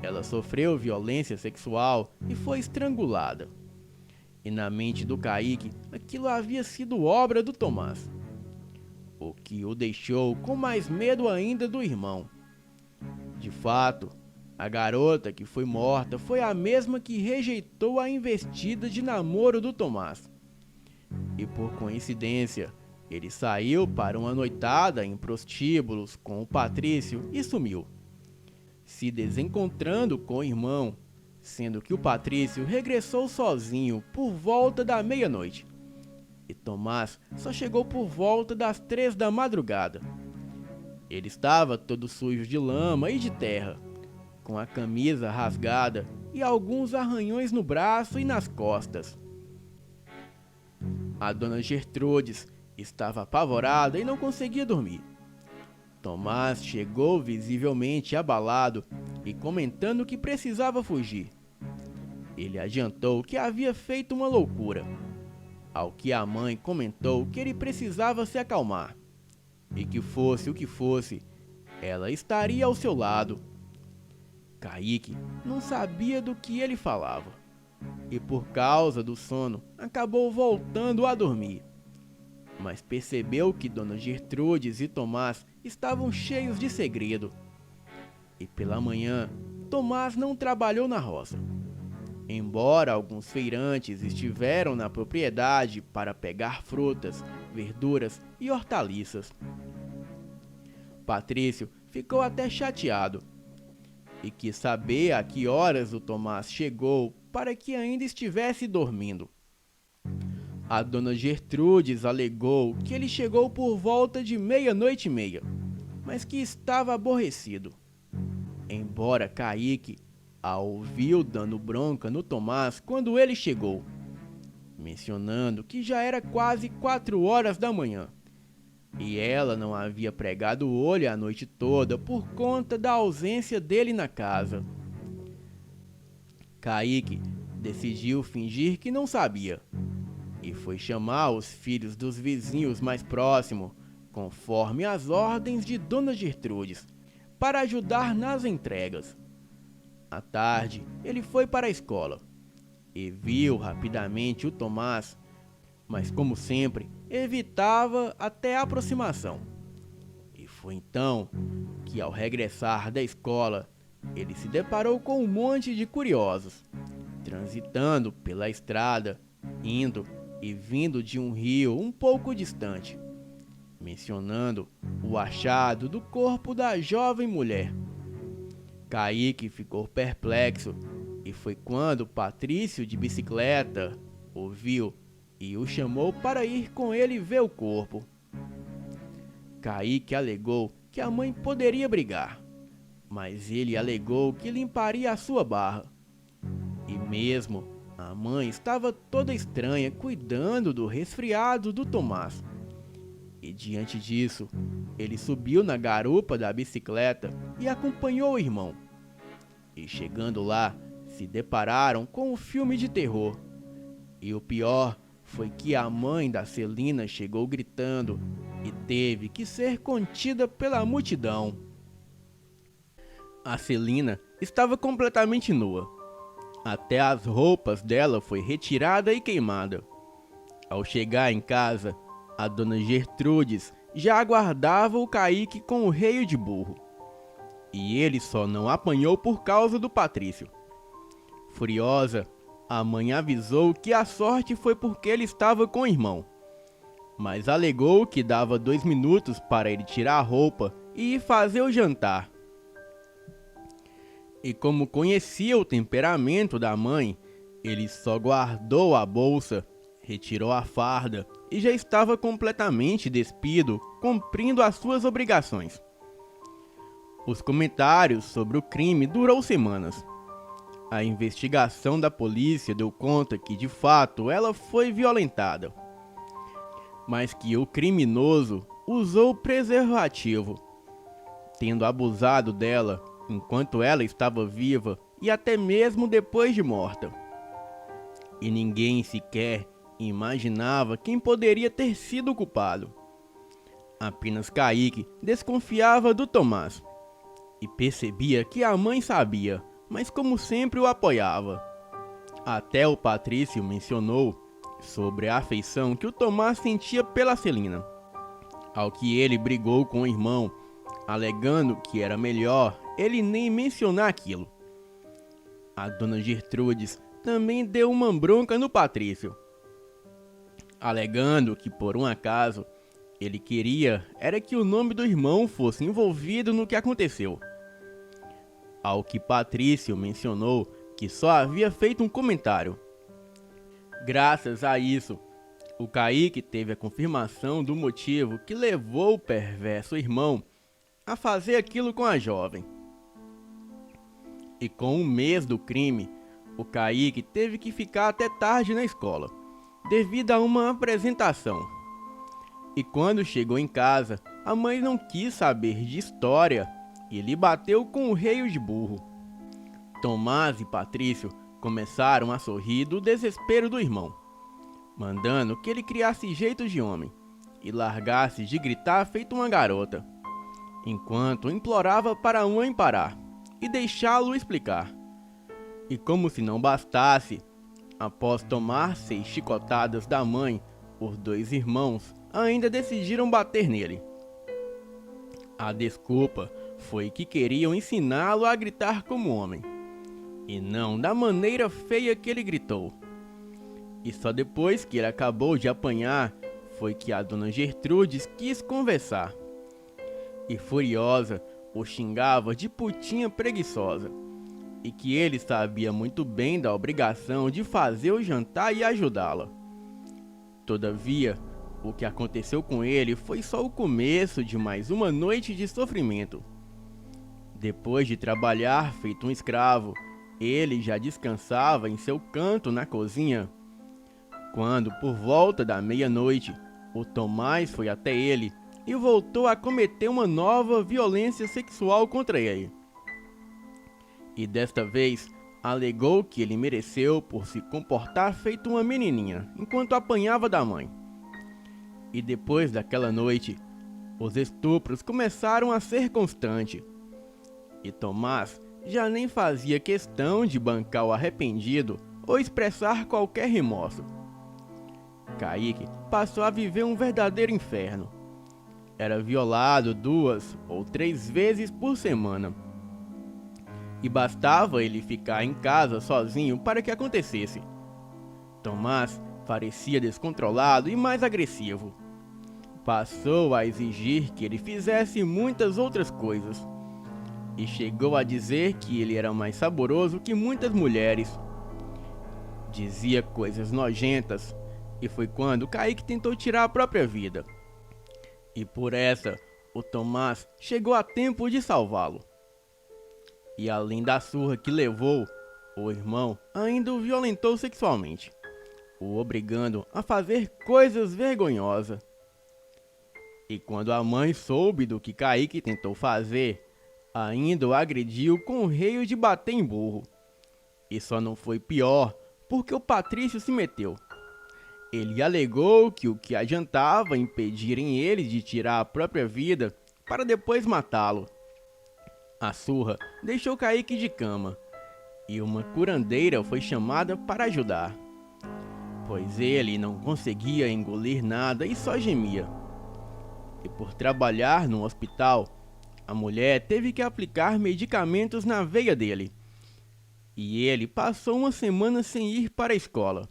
Ela sofreu violência sexual e foi estrangulada. E na mente do Kaique, aquilo havia sido obra do Tomás. O que o deixou com mais medo ainda do irmão. De fato, a garota que foi morta foi a mesma que rejeitou a investida de namoro do Tomás. E por coincidência, ele saiu para uma noitada em prostíbulos com o Patrício e sumiu, se desencontrando com o irmão, sendo que o Patrício regressou sozinho por volta da meia-noite. E Tomás só chegou por volta das 3 da madrugada. Ele estava todo sujo de lama e de terra, com a camisa rasgada e alguns arranhões no braço e nas costas. A dona Gertrudes estava apavorada e não conseguia dormir. Tomás chegou visivelmente abalado e comentando que precisava fugir. Ele adiantou que havia feito uma loucura, ao que a mãe comentou que ele precisava se acalmar e que fosse o que fosse, ela estaria ao seu lado. Kaique não sabia do que ele falava e, por causa do sono, acabou voltando a dormir. Mas percebeu que Dona Gertrudes e Tomás estavam cheios de segredo. E pela manhã, Tomás não trabalhou na roça, embora alguns feirantes estiveram na propriedade para pegar frutas, verduras e hortaliças. Patrício ficou até chateado e quis saber a que horas o Tomás chegou para que ainda estivesse dormindo. A dona Gertrudes alegou que ele chegou por volta de 00:30, mas que estava aborrecido. Embora Kaique a ouviu dando bronca no Tomás quando ele chegou, mencionando que já era quase 4 horas da manhã e ela não havia pregado o olho a noite toda por conta da ausência dele na casa. Kaique decidiu fingir que não sabia e foi chamar os filhos dos vizinhos mais próximos, conforme as ordens de Dona Gertrudes, para ajudar nas entregas. À tarde, ele foi para a escola e viu rapidamente o Tomás, mas como sempre, evitava até a aproximação. E foi então que, ao regressar da escola, ele se deparou com um monte de curiosos, transitando pela estrada, indo e vindo de um rio um pouco distante, mencionando o achado do corpo da jovem mulher. Kaique ficou perplexo e foi quando Patrício de bicicleta ouviu e o chamou para ir com ele ver o corpo. Kaique alegou que a mãe poderia brigar, mas ele alegou que limparia a sua barra. E mesmo a mãe estava toda estranha cuidando do resfriado do Tomás. E diante disso, ele subiu na garupa da bicicleta e acompanhou o irmão. E chegando lá, se depararam com um filme de terror. E o pior foi que a mãe da Celina chegou gritando e teve que ser contida pela multidão. A Celina estava completamente nua. Até as roupas dela foi retirada e queimada. Ao chegar em casa, a dona Gertrudes já aguardava o Kaique com o reio de burro. E ele só não apanhou por causa do Patrício. Furiosa, a mãe avisou que a sorte foi porque ele estava com o irmão, mas alegou que dava 2 minutos para ele tirar a roupa e ir fazer o jantar. E como conhecia o temperamento da mãe, ele só guardou a bolsa, retirou a farda e já estava completamente despido, cumprindo as suas obrigações. Os comentários sobre o crime durou semanas. A investigação da polícia deu conta que, de fato, ela foi violentada, mas que o criminoso usou preservativo, tendo abusado dela enquanto ela estava viva e até mesmo depois de morta. E ninguém sequer imaginava quem poderia ter sido o culpado. Apenas Kaique desconfiava do Tomás e percebia que a mãe sabia, mas como sempre o apoiava. Até o Patrício mencionou sobre a afeição que o Tomás sentia pela Celina, ao que ele brigou com o irmão, alegando que era melhor ele nem mencionar aquilo. A dona Gertrudes também deu uma bronca no Patrício, alegando que por um acaso ele queria era que o nome do irmão fosse envolvido no que aconteceu. Ao que Patrício mencionou que só havia feito um comentário. Graças a isso, o Kaique teve a confirmação do motivo que levou o perverso irmão a fazer aquilo com a jovem. E com um mês do crime, o Kaique teve que ficar até tarde na escola, devido a uma apresentação. E quando chegou em casa, a mãe não quis saber de história e lhe bateu com o reio de burro. Tomás e Patrício começaram a sorrir do desespero do irmão, mandando que ele criasse jeito de homem e largasse de gritar feito uma garota, enquanto implorava para a mãe parar e deixá-lo explicar. E como se não bastasse, após tomar 6 chicotadas da mãe, os 2 irmãos ainda decidiram bater nele. A desculpa foi que queriam ensiná-lo a gritar como homem, e não da maneira feia que ele gritou. E só depois que ele acabou de apanhar foi que a dona Gertrudes quis conversar. E furiosa, o xingava de putinha preguiçosa, e que ele sabia muito bem da obrigação de fazer o jantar e ajudá-la. Todavia, o que aconteceu com ele foi só o começo de mais uma noite de sofrimento. Depois de trabalhar feito um escravo, ele já descansava em seu canto na cozinha, quando, por volta da meia-noite, o Tomás foi até ele e voltou a cometer uma nova violência sexual contra ele. E desta vez, alegou que ele mereceu por se comportar feito uma menininha, enquanto apanhava da mãe. E depois daquela noite, os estupros começaram a ser constantes. E Tomás já nem fazia questão de bancar o arrependido ou expressar qualquer remorso. Kaique passou a viver um verdadeiro inferno. Era violado 2 ou 3 vezes por semana. E bastava ele ficar em casa sozinho para que acontecesse. Tomás parecia descontrolado e mais agressivo. Passou a exigir que ele fizesse muitas outras coisas. E chegou a dizer que ele era mais saboroso que muitas mulheres. Dizia coisas nojentas. E foi quando Kaique tentou tirar a própria vida. E por essa, o Tomás chegou a tempo de salvá-lo. E além da surra que levou, o irmão ainda o violentou sexualmente, o obrigando a fazer coisas vergonhosas. E quando a mãe soube do que Kaique tentou fazer, ainda o agrediu com o reio de bater em burro. E só não foi pior porque o Patrício se meteu. Ele alegou que o que adiantava impedirem ele de tirar a própria vida para depois matá-lo. A surra deixou Kaique de cama e uma curandeira foi chamada para ajudar, pois ele não conseguia engolir nada e só gemia. E por trabalhar no hospital, a mulher teve que aplicar medicamentos na veia dele. E ele passou uma semana sem ir para a escola.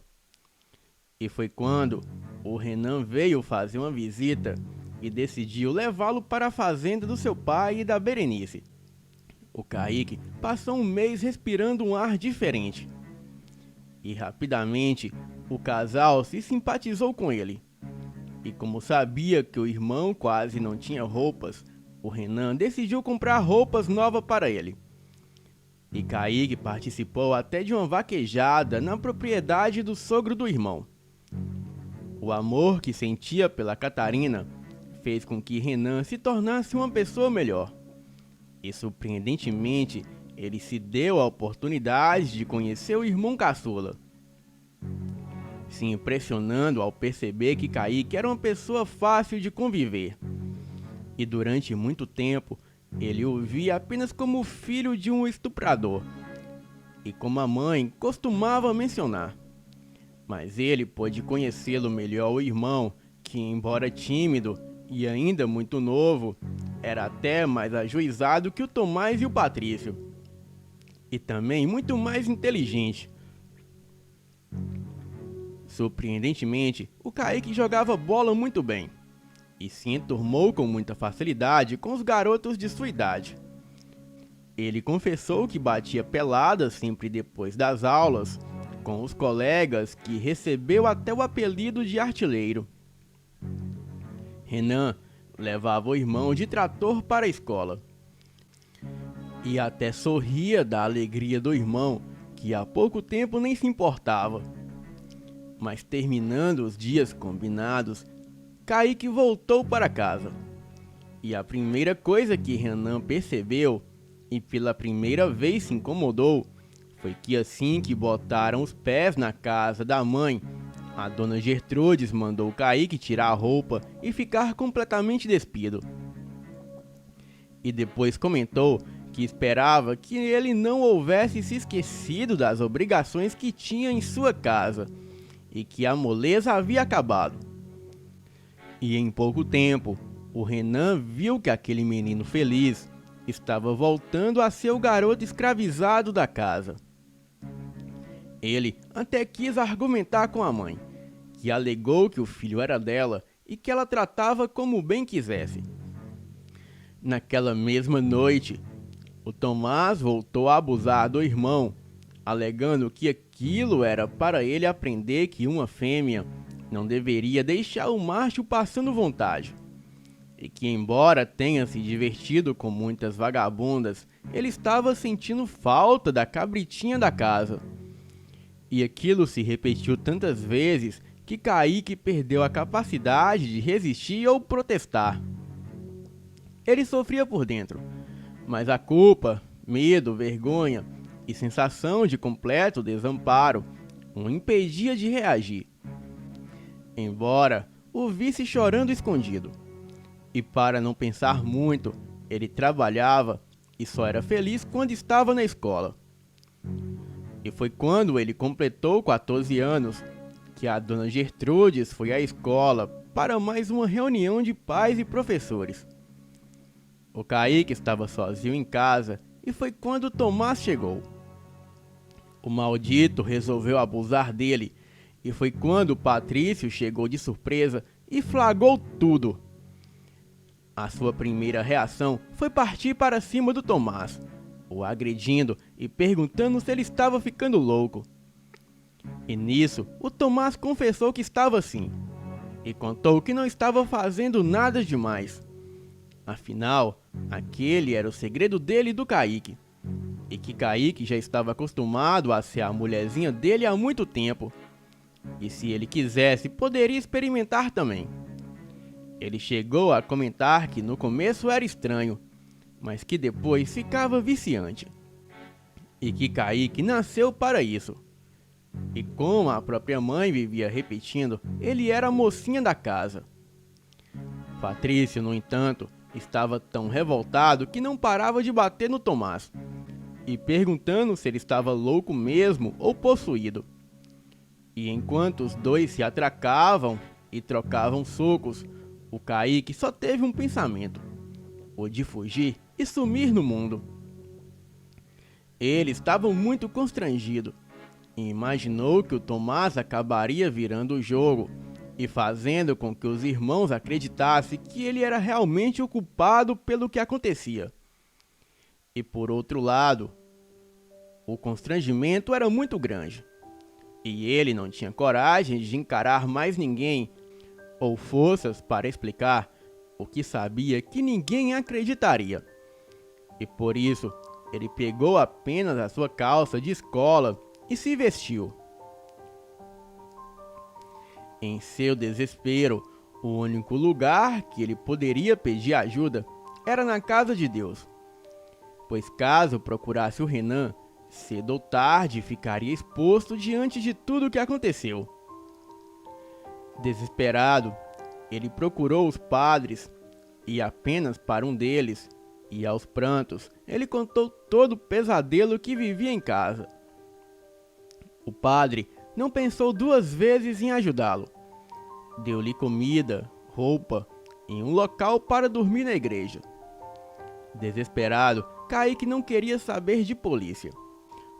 E foi quando o Renan veio fazer uma visita e decidiu levá-lo para a fazenda do seu pai e da Berenice. O Kaique passou um mês respirando um ar diferente. E rapidamente o casal se simpatizou com ele. E como sabia que o irmão quase não tinha roupas, o Renan decidiu comprar roupas novas para ele. E Kaique participou até de uma vaquejada na propriedade do sogro do irmão. O amor que sentia pela Catarina fez com que Renan se tornasse uma pessoa melhor. E surpreendentemente, ele se deu a oportunidade de conhecer o irmão caçula, se impressionando ao perceber que Kaique era uma pessoa fácil de conviver. E durante muito tempo, ele o via apenas como filho de um estuprador, e como a mãe costumava mencionar. Mas ele pôde conhecê-lo melhor o irmão, que embora tímido e ainda muito novo, era até mais ajuizado que o Tomás e o Patrício. E também muito mais inteligente. Surpreendentemente, o Kaique jogava bola muito bem. E se enturmou com muita facilidade com os garotos de sua idade. Ele confessou que batia pelada sempre depois das aulas, com os colegas, que recebeu até o apelido de artilheiro. Renan levava o irmão de trator para a escola. e até sorria da alegria do irmão, que há pouco tempo nem se importava. Mas terminando os dias combinados, Kaique voltou para casa. E a primeira coisa que Renan percebeu, e pela primeira vez se incomodou, foi que assim que botaram os pés na casa da mãe, a dona Gertrudes mandou Kaique tirar a roupa e ficar completamente despido. E depois comentou que esperava que ele não houvesse se esquecido das obrigações que tinha em sua casa e que a moleza havia acabado. E em pouco tempo, o Renan viu que aquele menino feliz estava voltando a ser o garoto escravizado da casa. Ele até quis argumentar com a mãe, que alegou que o filho era dela e que ela tratava como bem quisesse. Naquela mesma noite, o Tomás voltou a abusar do irmão, alegando que aquilo era para ele aprender que uma fêmea não deveria deixar o macho passando vontade. E que, embora tenha se divertido com muitas vagabundas, ele estava sentindo falta da cabritinha da casa. E aquilo se repetiu tantas vezes que Kaique perdeu a capacidade de resistir ou protestar. Ele sofria por dentro, mas a culpa, medo, vergonha e sensação de completo desamparo o impedia de reagir. Embora o visse chorando escondido. E para não pensar muito, ele trabalhava e só era feliz quando estava na escola. E foi quando ele completou 14 anos que a dona Gertrudes foi à escola para mais uma reunião de pais e professores. O Kaique estava sozinho em casa e foi quando Tomás chegou. O maldito resolveu abusar dele e foi quando Patrício chegou de surpresa e flagrou tudo. A sua primeira reação foi partir para cima do Tomás, o agredindo e perguntando se ele estava ficando louco. E nisso, o Tomás confessou que estava sim, e contou que não estava fazendo nada demais. Afinal, aquele era o segredo dele e do Kaique, e que Kaique já estava acostumado a ser a mulherzinha dele há muito tempo, e se ele quisesse, poderia experimentar também. Ele chegou a comentar que no começo era estranho, mas que depois ficava viciante. E que Kaique nasceu para isso. E como a própria mãe vivia repetindo, ele era a mocinha da casa. Patrício, no entanto, estava tão revoltado que não parava de bater no Tomás, e perguntando se ele estava louco mesmo ou possuído. E enquanto os dois se atracavam e trocavam socos, o Kaique só teve um pensamento: o de fugir e sumir no mundo. Ele estava muito constrangido e imaginou que o Tomás acabaria virando o jogo e fazendo com que os irmãos acreditassem que ele era realmente o culpado pelo que acontecia. E por outro lado, o constrangimento era muito grande e ele não tinha coragem de encarar mais ninguém ou forças para explicar o que sabia que ninguém acreditaria. E por isso, ele pegou apenas a sua calça de escola e se vestiu. Em seu desespero, o único lugar que ele poderia pedir ajuda era na casa de Deus, pois caso procurasse o Renan, cedo ou tarde ficaria exposto diante de tudo o que aconteceu. Desesperado, ele procurou os padres e apenas para um deles, e aos prantos, ele contou todo o pesadelo que vivia em casa. O padre não pensou duas vezes em ajudá-lo. Deu-lhe comida, roupa e um local para dormir na igreja. Desesperado, Kaique não queria saber de polícia,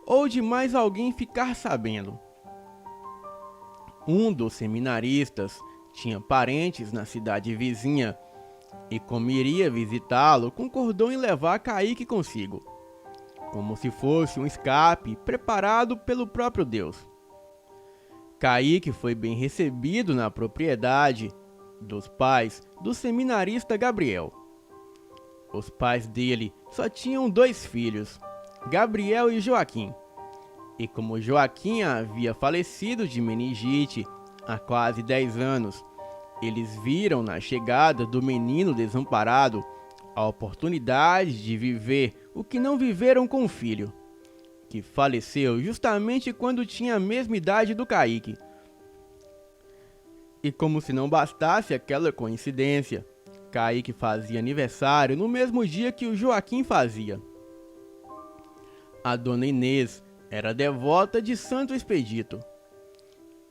ou de mais alguém ficar sabendo. Um dos seminaristas tinha parentes na cidade vizinha e, como iria visitá-lo, concordou em levar Kaique consigo, como se fosse um escape preparado pelo próprio Deus. Kaique foi bem recebido na propriedade dos pais do seminarista Gabriel. Os pais dele só tinham 2 filhos, Gabriel e Joaquim. E como Joaquim havia falecido de meningite há quase 10 anos, eles viram na chegada do menino desamparado a oportunidade de viver o que não viveram com o filho, que faleceu justamente quando tinha a mesma idade do Kaique. E como se não bastasse aquela coincidência, Kaique fazia aniversário no mesmo dia que o Joaquim fazia. A dona Inês era devota de Santo Expedito,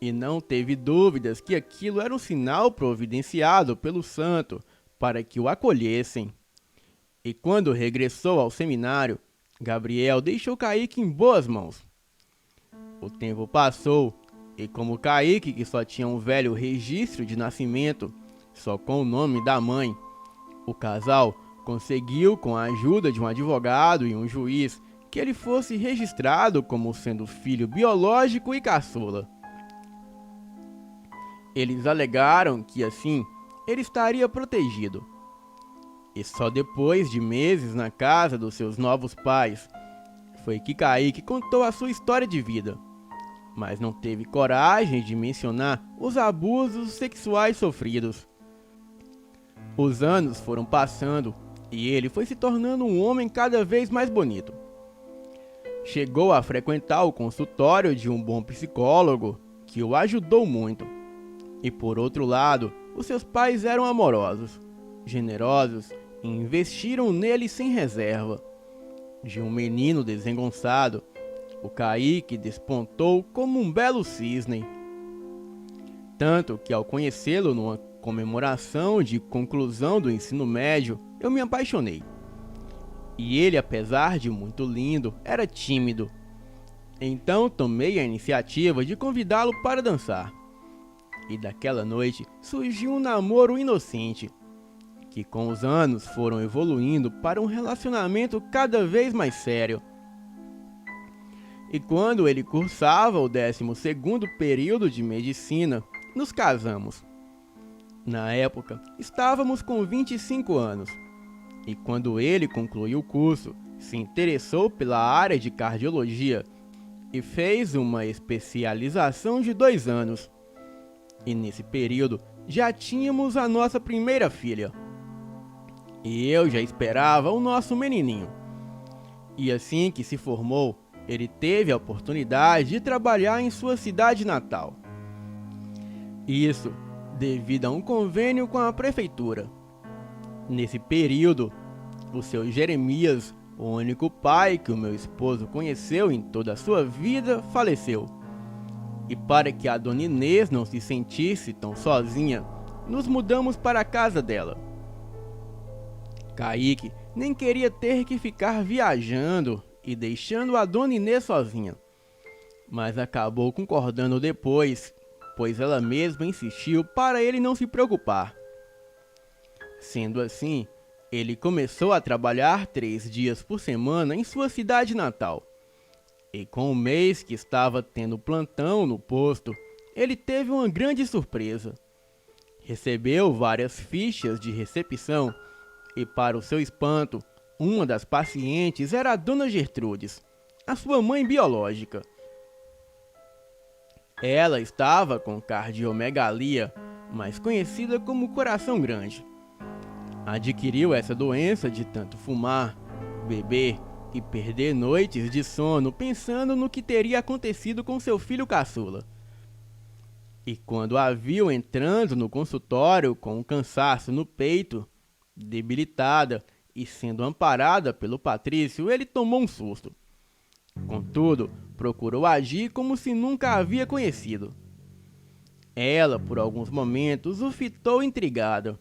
e não teve dúvidas que aquilo era um sinal providenciado pelo santo para que o acolhessem. E quando regressou ao seminário, Gabriel deixou Kaique em boas mãos. O tempo passou, e como Kaique, que só tinha um velho registro de nascimento, só com o nome da mãe, o casal conseguiu, com a ajuda de um advogado e um juiz, que ele fosse registrado como sendo filho biológico e caçula. Eles alegaram que assim ele estaria protegido. E só depois de meses na casa dos seus novos pais foi que Kaique contou a sua história de vida, mas não teve coragem de mencionar os abusos sexuais sofridos. Os anos foram passando e ele foi se tornando um homem cada vez mais bonito. Chegou a frequentar o consultório de um bom psicólogo, que o ajudou muito. E por outro lado, os seus pais eram amorosos, generosos e investiram nele sem reserva. De um menino desengonçado, o Kaique despontou como um belo cisne. Tanto que ao conhecê-lo numa comemoração de conclusão do ensino médio, eu me apaixonei. E ele, apesar de muito lindo, era tímido. Então tomei a iniciativa de convidá-lo para dançar. E daquela noite surgiu um namoro inocente, que com os anos foram evoluindo para um relacionamento cada vez mais sério. E quando ele cursava o 12º período de medicina, nos casamos. Na época, estávamos com 25 anos. E quando ele concluiu o curso, se interessou pela área de cardiologia e fez uma especialização de 2 anos. E nesse período, já tínhamos a nossa primeira filha. E eu já esperava o nosso menininho. E assim que se formou, ele teve a oportunidade de trabalhar em sua cidade natal. Isso devido a um convênio com a prefeitura. Nesse período, o seu Jeremias, o único pai que o meu esposo conheceu em toda a sua vida, faleceu. E para que a dona Inês não se sentisse tão sozinha, nos mudamos para a casa dela. Kaique nem queria ter que ficar viajando e deixando a dona Inês sozinha, mas acabou concordando depois, pois ela mesma insistiu para ele não se preocupar. Sendo assim, ele começou a trabalhar 3 dias por semana em sua cidade natal. E com o mês que estava tendo plantão no posto, ele teve uma grande surpresa. Recebeu várias fichas de recepção e, para o seu espanto, uma das pacientes era a dona Gertrudes, a sua mãe biológica. Ela estava com cardiomegalia, mais conhecida como coração grande. Adquiriu essa doença de tanto fumar, beber e perder noites de sono pensando no que teria acontecido com seu filho caçula. E quando a viu entrando no consultório com um cansaço no peito, debilitada e sendo amparada pelo Patrício, ele tomou um susto. Contudo, procurou agir como se nunca a havia conhecido. Ela, por alguns momentos, o fitou intrigada.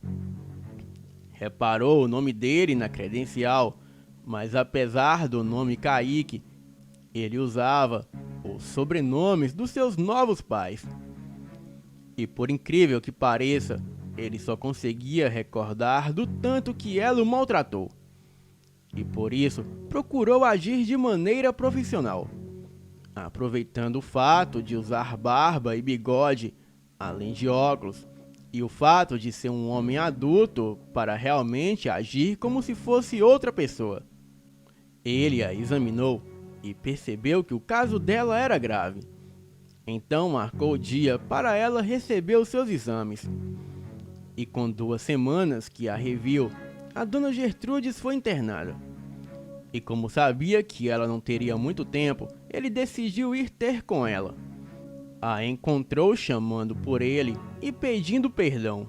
Reparou o nome dele na credencial, mas apesar do nome Kaique, ele usava os sobrenomes dos seus novos pais. E por incrível que pareça, ele só conseguia recordar do tanto que ela o maltratou. E por isso, procurou agir de maneira profissional, aproveitando o fato de usar barba e bigode, além de óculos, e o fato de ser um homem adulto para realmente agir como se fosse outra pessoa. Ele a examinou e percebeu que o caso dela era grave. Então marcou o dia para ela receber os seus exames. E com 2 semanas que a reviu, a dona Gertrudes foi internada. E como sabia que ela não teria muito tempo, ele decidiu ir ter com ela. A encontrou chamando por ele e pedindo perdão.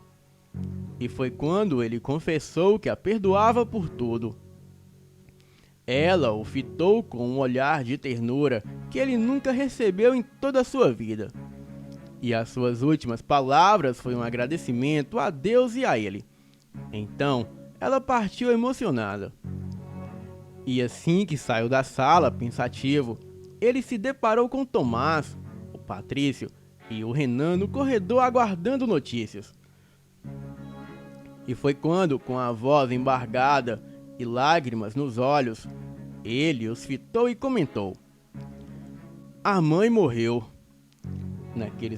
E foi quando ele confessou que a perdoava por tudo. Ela o fitou com um olhar de ternura que ele nunca recebeu em toda a sua vida. E as suas últimas palavras foi um agradecimento a Deus e a ele. Então, ela partiu emocionada. E assim que saiu da sala, pensativo, ele se deparou com Tomás, o Patrício e o Renan no corredor aguardando notícias. E foi quando, com a voz embargada e lágrimas nos olhos, ele os fitou e comentou: "A mãe morreu." Naquele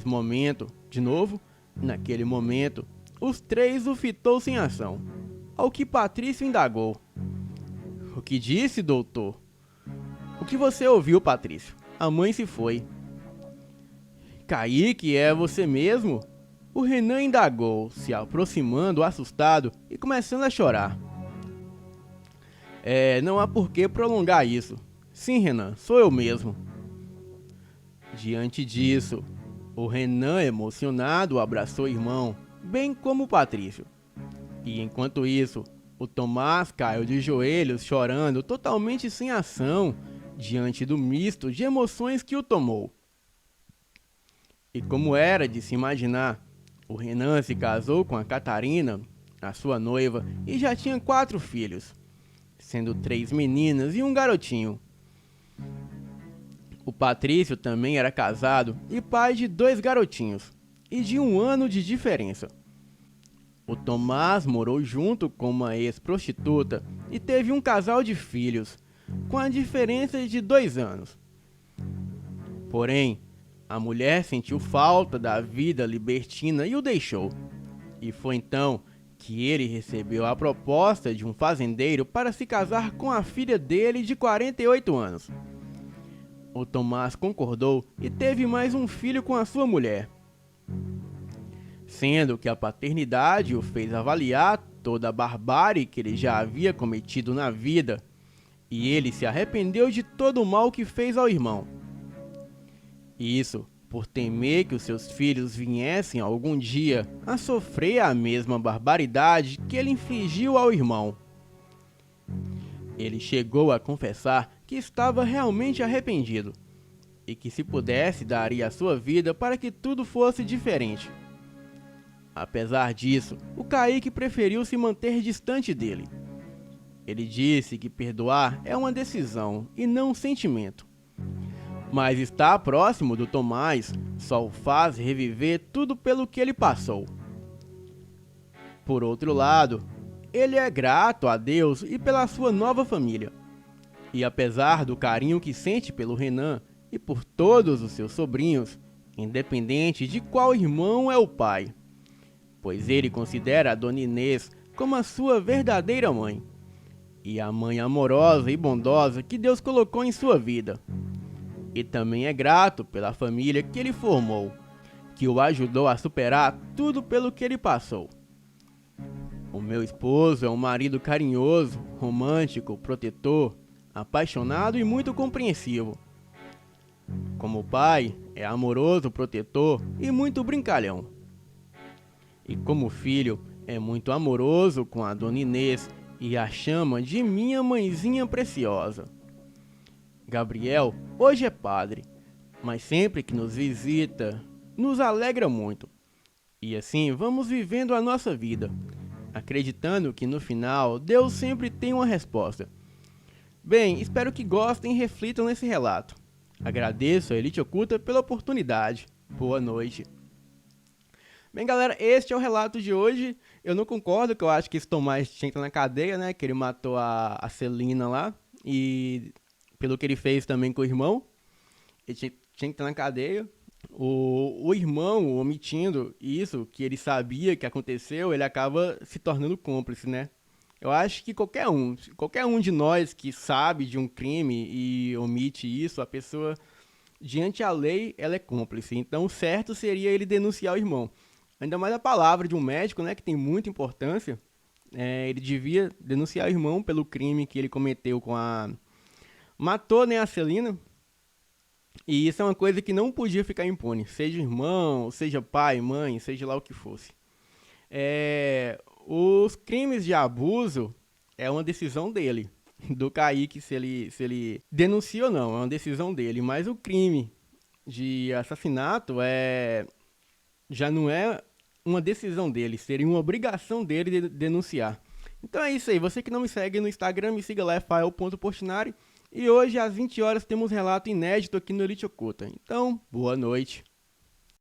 momento, os três o fitou sem ação. Ao que Patrício indagou: "O que disse, doutor?" "O que você ouviu, Patrício? A mãe se foi." "Kaique, é você mesmo?" O Renan indagou, se aproximando assustado e começando a chorar. Não há por que prolongar isso." "Sim, Renan, sou eu mesmo." Diante disso, o Renan, emocionado, abraçou o irmão, bem como o Patrício. E enquanto isso, o Tomás caiu de joelhos, chorando, totalmente sem ação, diante do misto de emoções que o tomou. E como era de se imaginar, o Renan se casou com a Catarina, a sua noiva, e já tinha 4 filhos, sendo 3 meninas e um garotinho. O Patrício também era casado e pai de 2 garotinhos, e de 1 ano de diferença. O Tomás morou junto com uma ex-prostituta e teve um casal de filhos, com a diferença de 2 anos. Porém, a mulher sentiu falta da vida libertina e o deixou. E foi então que ele recebeu a proposta de um fazendeiro para se casar com a filha dele de 48 anos. O Tomás concordou e teve mais um filho com a sua mulher. Sendo que a paternidade o fez avaliar toda a barbárie que ele já havia cometido na vida, e ele se arrependeu de todo o mal que fez ao irmão. Isso por temer que os seus filhos viessem algum dia a sofrer a mesma barbaridade que ele infligiu ao irmão. Ele chegou a confessar que estava realmente arrependido, e que se pudesse daria a sua vida para que tudo fosse diferente. Apesar disso, o Kaique preferiu se manter distante dele. Ele disse que perdoar é uma decisão e não um sentimento. Mas estar próximo do Tomás só o faz reviver tudo pelo que ele passou. Por outro lado, ele é grato a Deus e pela sua nova família. E apesar do carinho que sente pelo Renan e por todos os seus sobrinhos, independente de qual irmão é o pai, pois ele considera a Dona Inês como a sua verdadeira mãe, e a mãe amorosa e bondosa que Deus colocou em sua vida. E também é grato pela família que ele formou, que o ajudou a superar tudo pelo que ele passou. O meu esposo é um marido carinhoso, romântico, protetor, apaixonado e muito compreensivo. Como pai, é amoroso, protetor e muito brincalhão. E como filho, é muito amoroso com a Dona Inês e a chama de minha mãezinha preciosa. Gabriel hoje é padre, mas sempre que nos visita, nos alegra muito. E assim vamos vivendo a nossa vida, acreditando que no final Deus sempre tem uma resposta. Bem, espero que gostem e reflitam nesse relato. Agradeço a Elite Oculta pela oportunidade. Boa noite. Bem, galera, este é o relato de hoje. Eu não concordo, que eu acho que esse Tomás tinha que estar na cadeia, né? Que ele matou a Celina lá. E pelo que ele fez também com o irmão, ele tinha que estar na cadeia. O irmão, omitindo isso, que ele sabia que aconteceu, ele acaba se tornando cúmplice, né? Eu acho que qualquer um de nós que sabe de um crime e omite isso, a pessoa, diante a lei, ela é cúmplice. Então, o certo seria ele denunciar o irmão. Ainda mais a palavra de um médico, né, que tem muita importância. Ele devia denunciar o irmão pelo crime que ele cometeu com a... Matou, né, a Celina. E isso é uma coisa que não podia ficar impune. Seja irmão, seja pai, mãe, seja lá o que fosse. Os crimes de abuso é uma decisão dele, do Kaique, se ele denuncia ou não, é uma decisão dele. Mas o crime de assassinato já não é uma decisão dele, seria uma obrigação dele de denunciar. Então é isso aí, você que não me segue no Instagram, me siga lá, fael.portinari. E hoje às 20 horas temos relato inédito aqui no Elite Oculta. Então, boa noite.